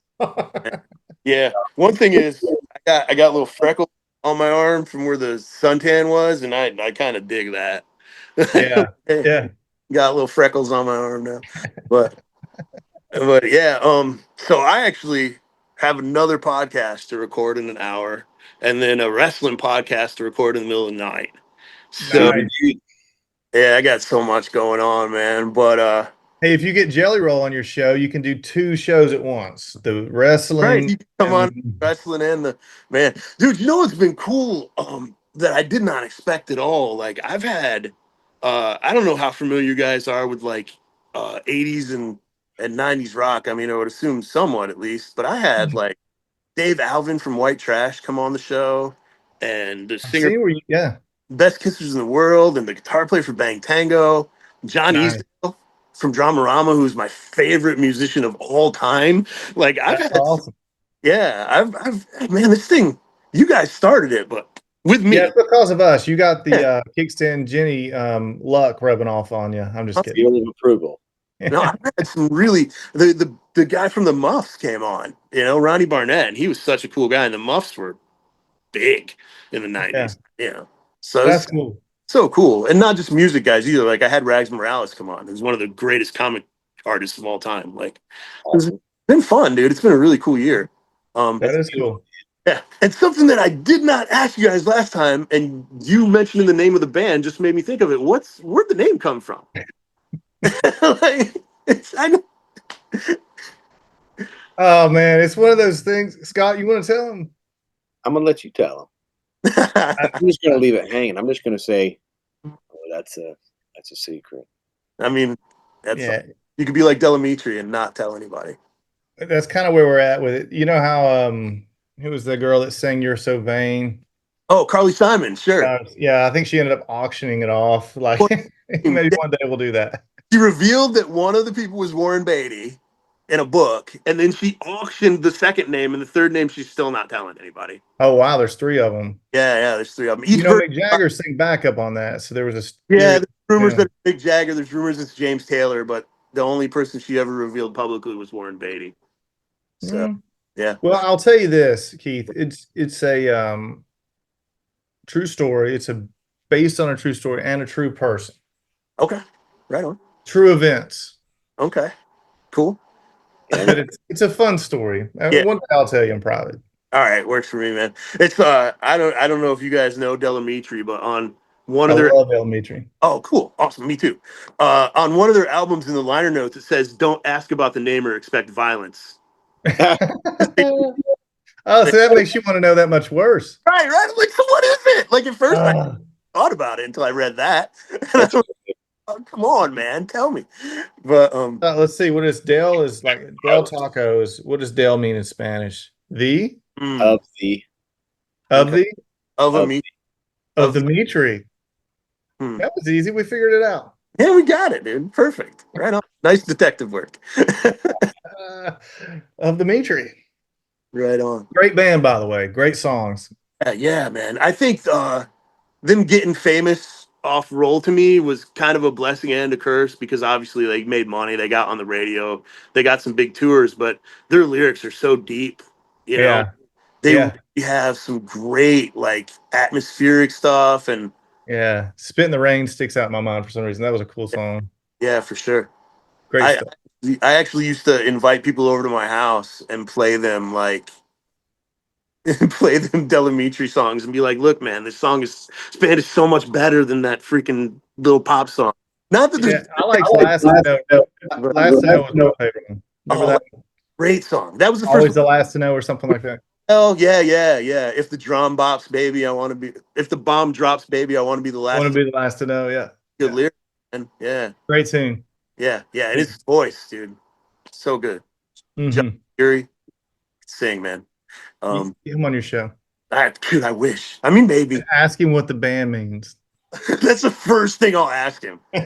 Yeah. One thing is, I got little freckles on my arm from where the suntan was, and I kind of dig that. Yeah. Yeah. Got little freckles on my arm now, but yeah. So I actually have another podcast to record in an hour, and then a wrestling podcast to record in the middle of the night. So Nice. yeah, I got so much going on, man. But Hey, if you get Jelly Roll on your show, you can do 2 shows at once. The wrestling. right, you can come on and- wrestling and the man, dude. You know what's been cool? That I did not expect at all. Like I've had, I don't know how familiar you guys are with like 80s and 90s rock. I mean, I would assume somewhat at least. But I had like Dave Alvin from White Trash come on the show, and the singer See where you, yeah. Best Kissers in the World, and the guitar player for Bang Tango, John Nice. Easdale from Dramarama, who's my favorite musician of all time. Like I've That's had, awesome. yeah, I've man, this thing, you guys started it, but with me, Yeah, it's because of us. You got the Yeah. Kickstand Jenny luck rubbing off on you. I'm just kidding. Seal of approval. no, I've had some really the guy from the Muffs came on, Ronnie Barnett, and he was such a cool guy, and the Muffs were big in the 90s. Yeah. So That's it's cool. so cool. And not just music guys either. Like I had Rags Morales come on, who's one of the greatest comic artists of all time. Like it's been fun, dude. It's been a really cool year. That is cool. Yeah. And something that I did not ask you guys last time, and you mentioning the name of the band just made me think of it. Where'd the name come from? Like, I know. Oh man, it's one of those things. Scott, you want to tell him? I'm gonna let you tell him. I'm just gonna leave it hanging. I'm just gonna say, oh, that's a secret. I mean, Yeah, you could be like Delamitri and not tell anybody. that's kind of where we're at with it. You know how who was the girl that sang "You're So Vain"? Oh, Carly Simon, sure. Yeah, I think she ended up auctioning it off. Like maybe one day we'll do that. She revealed that one of the people was Warren Beatty in a book, and then she auctioned the second name, and the third name she's still not telling anybody. Oh wow, there's 3 of them. Yeah, there's 3 of them. Mick Jagger sang backup on that, so there was a there's rumors that it's Mick Jagger. There's rumors it's James Taylor, but the only person she ever revealed publicly was Warren Beatty. So yeah. Well, I'll tell you this, Keith. It's a true story. It's based on a true story and a true person. Okay, right on. True events. Okay, cool. But it's a fun story. Yeah. One day I'll tell you in private. All right, works for me, man. It's I don't know if you guys know Delamitri, but on one of their love Delamitri. Oh, cool, awesome, me too. On one of their albums in the liner notes, it says, "Don't ask about the name or expect violence." Oh, so that makes you want to know that much worse. Right. Like, so what is it? Like at first, I thought about it until I read that. Oh, come on, man, tell me. But let's see. What is Del? Is like Del Tacos. What does Del mean in Spanish? The of the Mitri. That was easy. We figured it out. Yeah, we got it, dude. Perfect. Right on. Nice detective work. Of the Mitri. Right on. Great band, by the way. Great songs. Yeah, man. I think them getting famous off Roll to me was kind of a blessing and a curse because obviously they made money. They got on the radio. They got some big tours, but their lyrics are so deep. You know, they have some great like atmospheric stuff and Spit in the Rain sticks out in my mind for some reason. That was a cool song. Yeah, for sure. Great stuff. I actually used to invite people over to my house and play them like and play them Delamitri songs and be like, "Look, man, this band is so much better than that freaking little pop song." Not that Yeah, there's, I like Last to Know. but, Last to Know was my favorite one. Remember oh, that? great song. That was the first. Always the last to know, or something like that. Oh yeah, yeah, yeah. If the drum bops, baby, I want to be. If the bomb drops, baby, I want to be the I want last. to be the last to know. Yeah, Good yeah. lyric, man. Yeah, Great tune. yeah, yeah. And his voice, dude, so good. John Mm-hmm. Fury, sing, man. Get Um, him on your show. dude, I wish. I mean, maybe. Ask him what the band means. That's the first thing I'll ask him. No.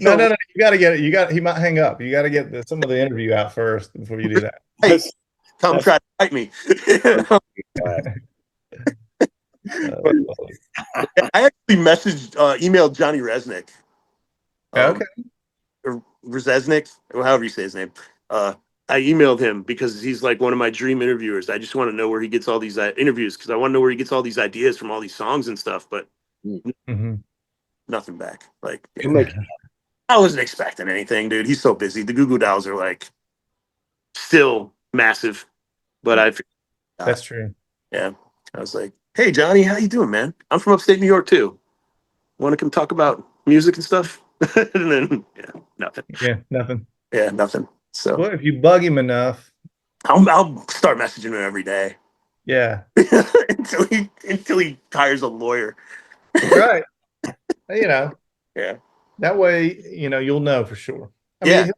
You got to get it. He might hang up. You got to get some of the interview out first before you do that. Hey, come try to fight me. I actually emailed Johnny Resnick. Okay. Or Rzeznik, or however you say his name. I emailed him because he's like one of my dream interviewers. I just want to know where he gets all these interviews because I want to know where he gets all these ideas from all these songs and stuff, but Mm-hmm. nothing back. Like, You make I wasn't expecting anything, dude. He's so busy. The Goo Goo Dolls are like still massive, but I, That's true. yeah, I was like, hey, Johnny, how you doing, man? I'm from upstate New York too. Want to come talk about music and stuff? And then, yeah, nothing. Yeah, nothing. Yeah, nothing. So Well, if you bug him enough, I'll start messaging him every day yeah, until he hires a lawyer. right. You know, Yeah, that way, you'll know for sure. I mean,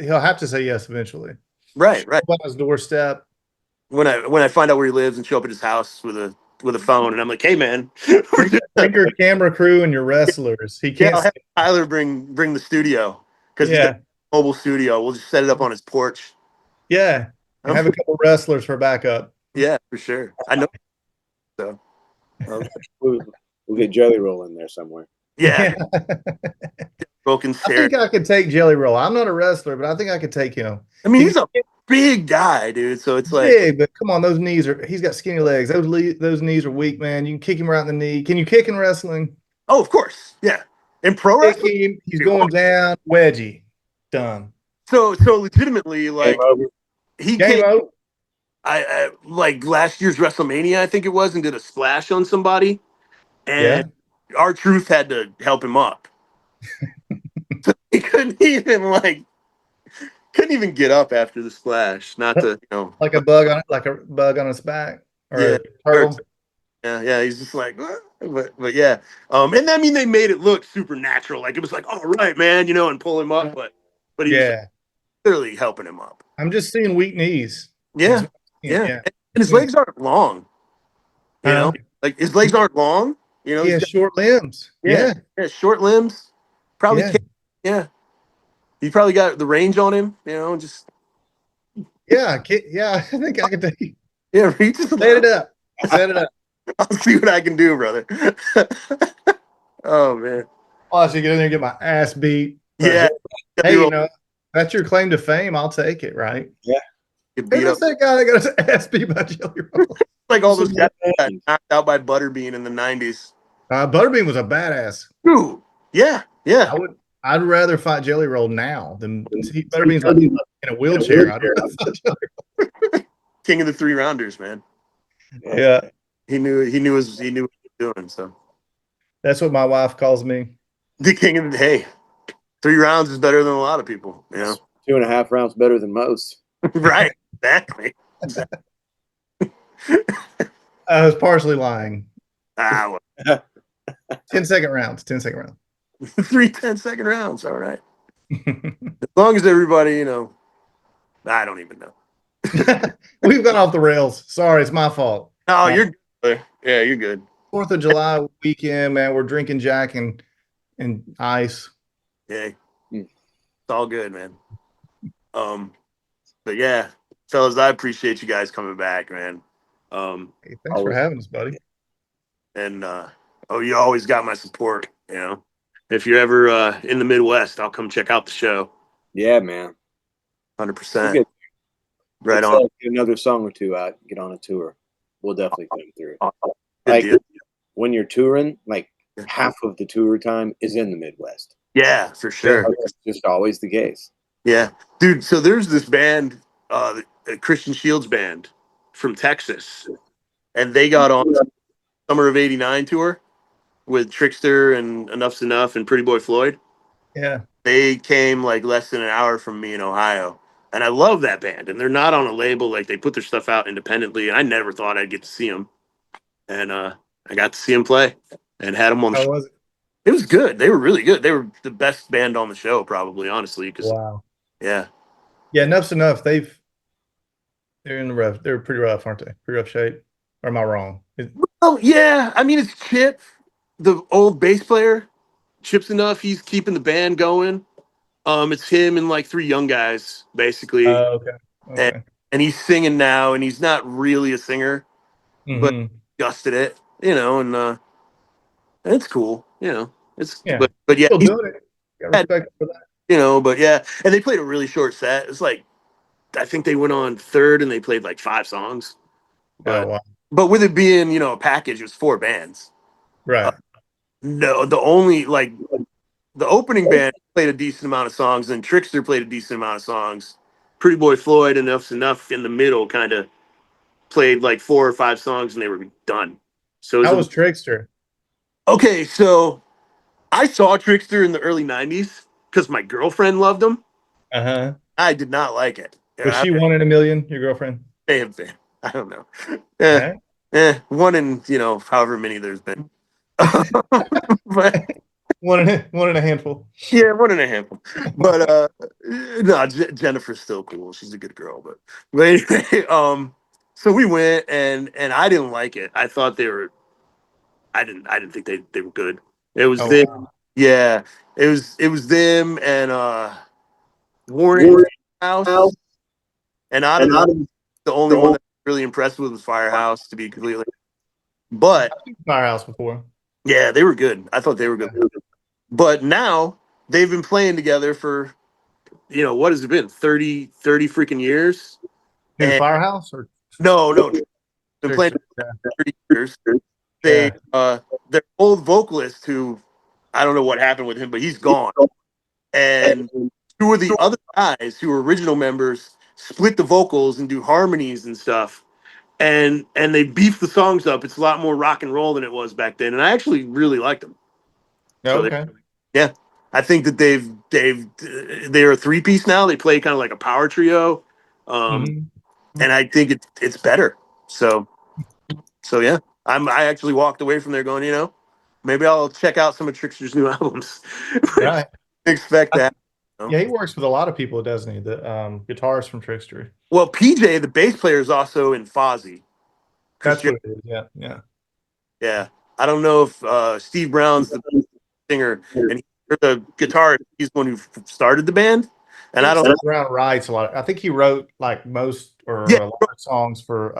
he'll have to say yes eventually. right. On his doorstep. When I find out where he lives and show up at his house with a phone, and I'm like, hey, man, Bring your camera crew and your wrestlers. He yeah, can't. I'll have Tyler bring the studio because he's got a mobile studio. We'll just set it up on his porch. Yeah. And have a couple wrestlers for backup. Yeah, for sure. I know. So, we'll get Jelly Roll in there somewhere. yeah. Broken I Sarah. think I could take Jelly Roll. I'm not a wrestler, but I think I could take him. I mean, he's a big guy, dude. So it's like big, but come on, he's got skinny legs. Those knees are weak, man. You can kick him right in the knee. Can you kick in wrestling? oh, of course, yeah. In pro wrestling, He's going down, wedgie, done. So legitimately, like he Game came. over. I like last year's WrestleMania, I think it was, and did a splash on somebody, and our truth had to help him up. So he couldn't even get up after the splash. Not to like a bug on his back, or yeah, a turtle. yeah. He's just like, but yeah. And I mean, they made it look super natural. Like it was like, all right, man, and pull him up, but he was clearly helping him up. I'm just seeing weak knees. Yeah. And his legs aren't long. Like his legs aren't long. He has short limbs. Yeah, short limbs. Probably yeah. He probably got the range on him, just I think I can take just set it up. I'll see what I can do, brother. Oh man. I should get in there and get my ass beat. Yeah. Hey, that's your claim to fame. I'll take it, right? Yeah. Get beat up. That guy that got his ass beat by Jelly Roll. Like all those guys that got knocked out by Butterbean in the 90s. Butterbean was a badass. Ooh, yeah. I'd rather fight Jelly Roll now than Butterbean's like in a wheelchair. I'd rather fight Jelly Roll. King of the 3 rounders, man. Yeah. He knew what he was doing. So that's what my wife calls me. The king of the 3 rounds is better than a lot of people, 2.5 rounds better than most. Right. Exactly. I was partially lying. 10 10-second rounds. 10-second rounds. 3 10-second rounds. All right. As long as everybody, I don't even know. We've gone off the rails. Sorry, it's my fault. No, you're good. Yeah, you're good. 4th of July weekend, man. We're drinking Jack and ice. Yeah. It's all good, man. But yeah, fellas, I appreciate you guys coming back, man. Hey, thanks for having us, buddy. And you always got my support, If you're ever in the Midwest, I'll come check out the show. Yeah, man. 100%. Right on. Get another song or two out, get on a tour. We'll definitely come through. Like when you're touring, like half of the tour time is in the Midwest. Yeah, for sure. That's just always the case. Yeah, dude. So there's this band, the Christian Shields band. from Texas, and they got on Summer of '89 tour with Trickster and Enough's Enough and Pretty Boy Floyd. Yeah. They came like less than an hour from me in Ohio. And I love that band. And they're not on a label. Like they put their stuff out independently. And I never thought I'd get to see them. And I got to see them play and had them on the How show. was it? It was good. They were really good. They were the best band on the show, probably, honestly. Cause, Wow. yeah. Yeah, Enough's Enough. They're in the rough. They're pretty rough, aren't they? Pretty rough shape. Or am I wrong? Oh, yeah. I mean, it's Chip, the old bass player. Chip's Enough. He's keeping the band going. It's him and like three young guys, basically. Okay. Okay. And he's singing now, and he's not really a singer, but Mm-hmm. adjusted it, and it's cool, It's Yeah. but yeah, Still he's doing it. Got respect for that. but yeah, and they played a really short set. It's like I think they went on third, and they played like 5 songs, Oh but wow. but with it being a package, it was 4 bands. Right. No, the only like the opening band played a decent amount of songs, and Trickster played a decent amount of songs. Pretty Boy Floyd, Enough's Enough in the middle, kind of played like 4 or 5 songs, and they were done. So How was Trickster? okay. So I saw Trickster in the early '90s because my girlfriend loved him. Uh-huh. I did not like it. Was she 1 in a million, your girlfriend? May have been. I don't know. Huh? One in however many there's been. But 1 in a handful. yeah, one and a handful. But no, Jennifer's still cool. She's a good girl. But anyway, so we went and I didn't like it. I thought they were. I didn't think they were good. It was Oh, them. wow. Yeah, it was them and Warren House. And out of the only one that I'm really impressed with was Firehouse, to be completely. But I've seen Firehouse before. yeah, they were good. I thought they were good. But now they've been playing together for what has it been 30 freaking years. Who, And Firehouse or no, been playing Trickster? Yeah. for 30 years. They their old vocalist, who I don't know what happened with him, but he's gone. And 2 of the other guys who were original members split the vocals and do harmonies and stuff. And they beefed the songs up. It's a lot more rock and roll than it was back then, and I actually really liked them. Oh, So okay. yeah, I think that they're a 3-piece now. They play kind of like a power trio, Mhm. and I think it's better. So yeah, I actually walked away from there going, maybe I'll check out some of Trickster's new albums. Right. Expect that. Yeah, he works with a lot of people, doesn't he? The guitarist from Trickster. Well, PJ, the bass player, is also in Fozzy. That's what it is. Yeah, yeah. Yeah, I don't know if Steve Brown's the singer and the guitarist. He's the one who started the band, and I don't. Steve Brown writes a lot. I think he wrote like most or Yeah. a lot of songs for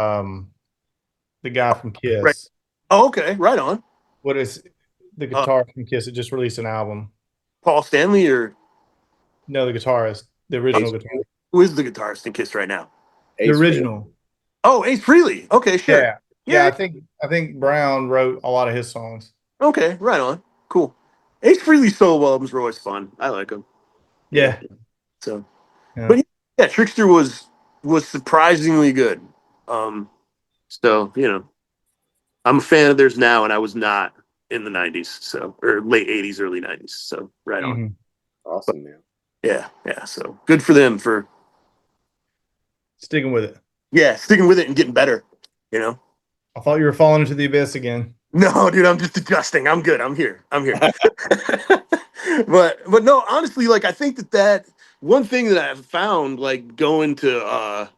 the guy from Kiss. Right. Oh, okay, right on. What is the guitarist from Kiss? It just released an album. Paul Stanley, or No, the guitarist, the original guitarist. who is the guitarist in Kiss right now? The original. Oh, Ace Frehley. Okay, sure. Yeah. I think Brown wrote a lot of his songs. Okay, right on. Cool. Ace Frehley's solo albums were always fun. I like them. Yeah. So, Yeah. but yeah, Trickster was surprisingly good. So I'm a fan of theirs now, and I was not in the '90s, so or late '80s, early '90s. So right on. Mhm. Awesome, man. Yeah. So good for them for Sticking with it. sticking with it and getting better. I thought you were falling into the abyss again. No, dude, I'm just adjusting. I'm good. I'm here. But no, honestly, like I think that one thing that I've found, like going to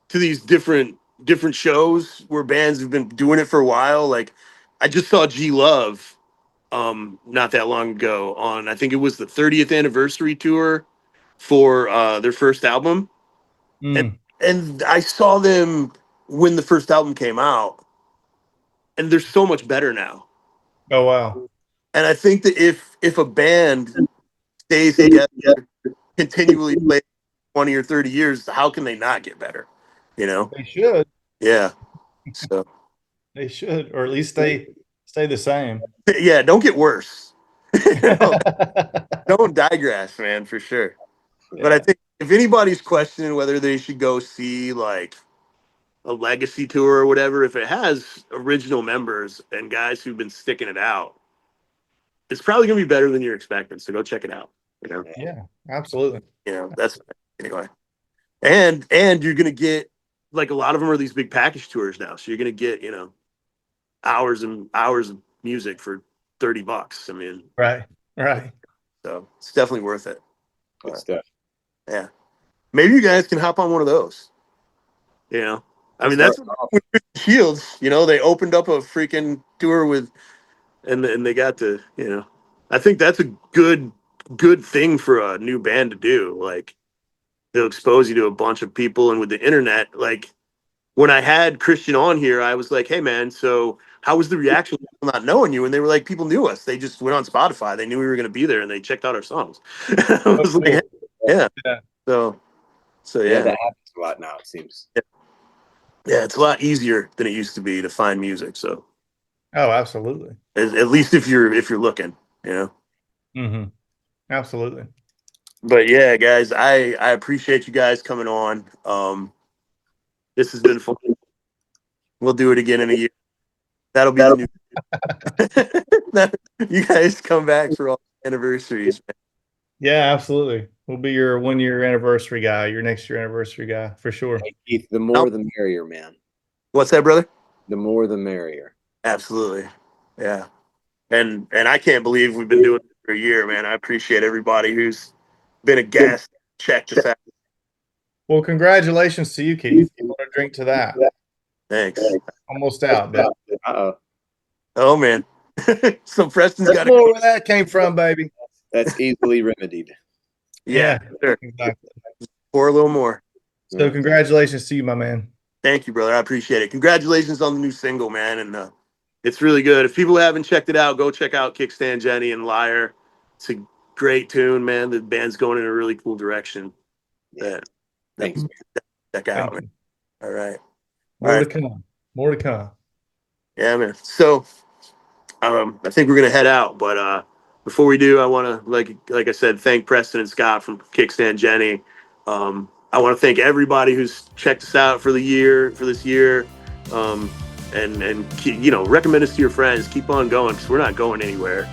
these different shows where bands have been doing it for a while. Like I just saw G Love not that long ago on, I think it was the 30th anniversary tour for their first album. And I saw them when the first album came out, and they're so much better now. Oh wow. And I think that if a band stays together, continually play 20 or 30 years, how can they not get better? They should. Yeah. So They should, or at least stay the same. yeah, don't get worse. Don't digress, man, for sure. Yeah. But I think if anybody's questioning whether they should go see like a legacy tour or whatever, if it has original members and guys who've been sticking it out, it's probably gonna be better than you're expecting. So go check it out. You know, Yeah, absolutely. that's anyway. And you're gonna get, like, a lot of them are these big package tours now, so you're gonna get, hours and hours of music for $30. I mean, Right. so it's definitely worth it. Good stuff. Yeah, maybe you guys can hop on one of those. I mean, that's what Shields. They opened up a freaking tour with, and they got to, I think that's a good thing for a new band to do. Like, they'll expose you to a bunch of people, and with the internet, like, when I had Christian on here, I was like, "Hey, man, so how was the reaction to people not knowing you?" And they were like, "People knew us. They just went on Spotify. They knew we were going to be there, and they checked out our songs." I was like, hey, "Yeah." So Yeah, yeah, that happens a lot now, it seems. yeah, it's a lot easier than it used to be to find music. So Oh, absolutely. at least if you're looking, Mm-hmm. Absolutely. But yeah, guys, I appreciate you guys coming on. This has been fun. We'll do it again in a year. That'll be the new. You guys come back for all anniversaries. Yeah, absolutely. We'll be your 1-year anniversary guy, your next year anniversary guy for sure. Hey, Keith, the more the merrier, man. What's that, brother? The more the merrier. Absolutely. Yeah. And I can't believe we've been doing it for a year, man. I appreciate everybody who's been a guest. Check this out. Well, congratulations to you, Keith. You want to drink to that? Thanks. Almost out, but Uh-oh. Oh, man. So Preston's got more where that came from, baby. That's easily remedied. Yeah, sure. Exactly. Pour a little more. So congratulations to you, my man. Thank you, brother. I appreciate it. Congratulations on the new single, man. And it's really good. If people haven't checked it out, go check out Kickstand Jenny and Liar. It's a great tune, man. The band's going in a really cool direction. Thanks. Check out, man. All right. More to come. More to come. Yeah, man. So I think we're gonna head out, but before we do, I want to, like I said, thank Preston and Scott from Kickstand Jenny. I want to thank everybody who's checked us out for this year, and recommend us to your friends. Keep on going, because we're not going anywhere.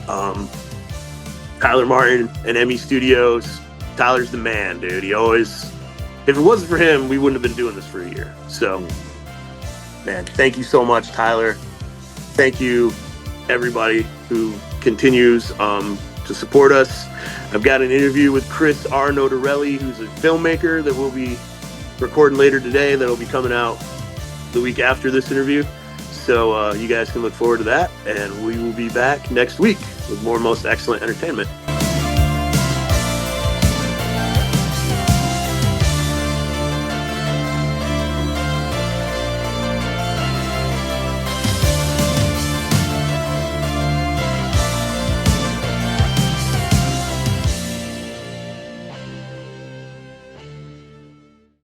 Tyler Martin and Emmy Studios. Tyler's the man, dude. He always, if it wasn't for him, we wouldn't have been doing this for a year. So, man, thank you so much, Tyler. Thank you, everybody who continues to support us. I've got an interview with Chris R. Notarelli, who's a filmmaker that we'll be recording later today. That'll be coming out the week after this interview. So you guys can look forward to that. And we will be back next week with more Most Excellent Entertainment.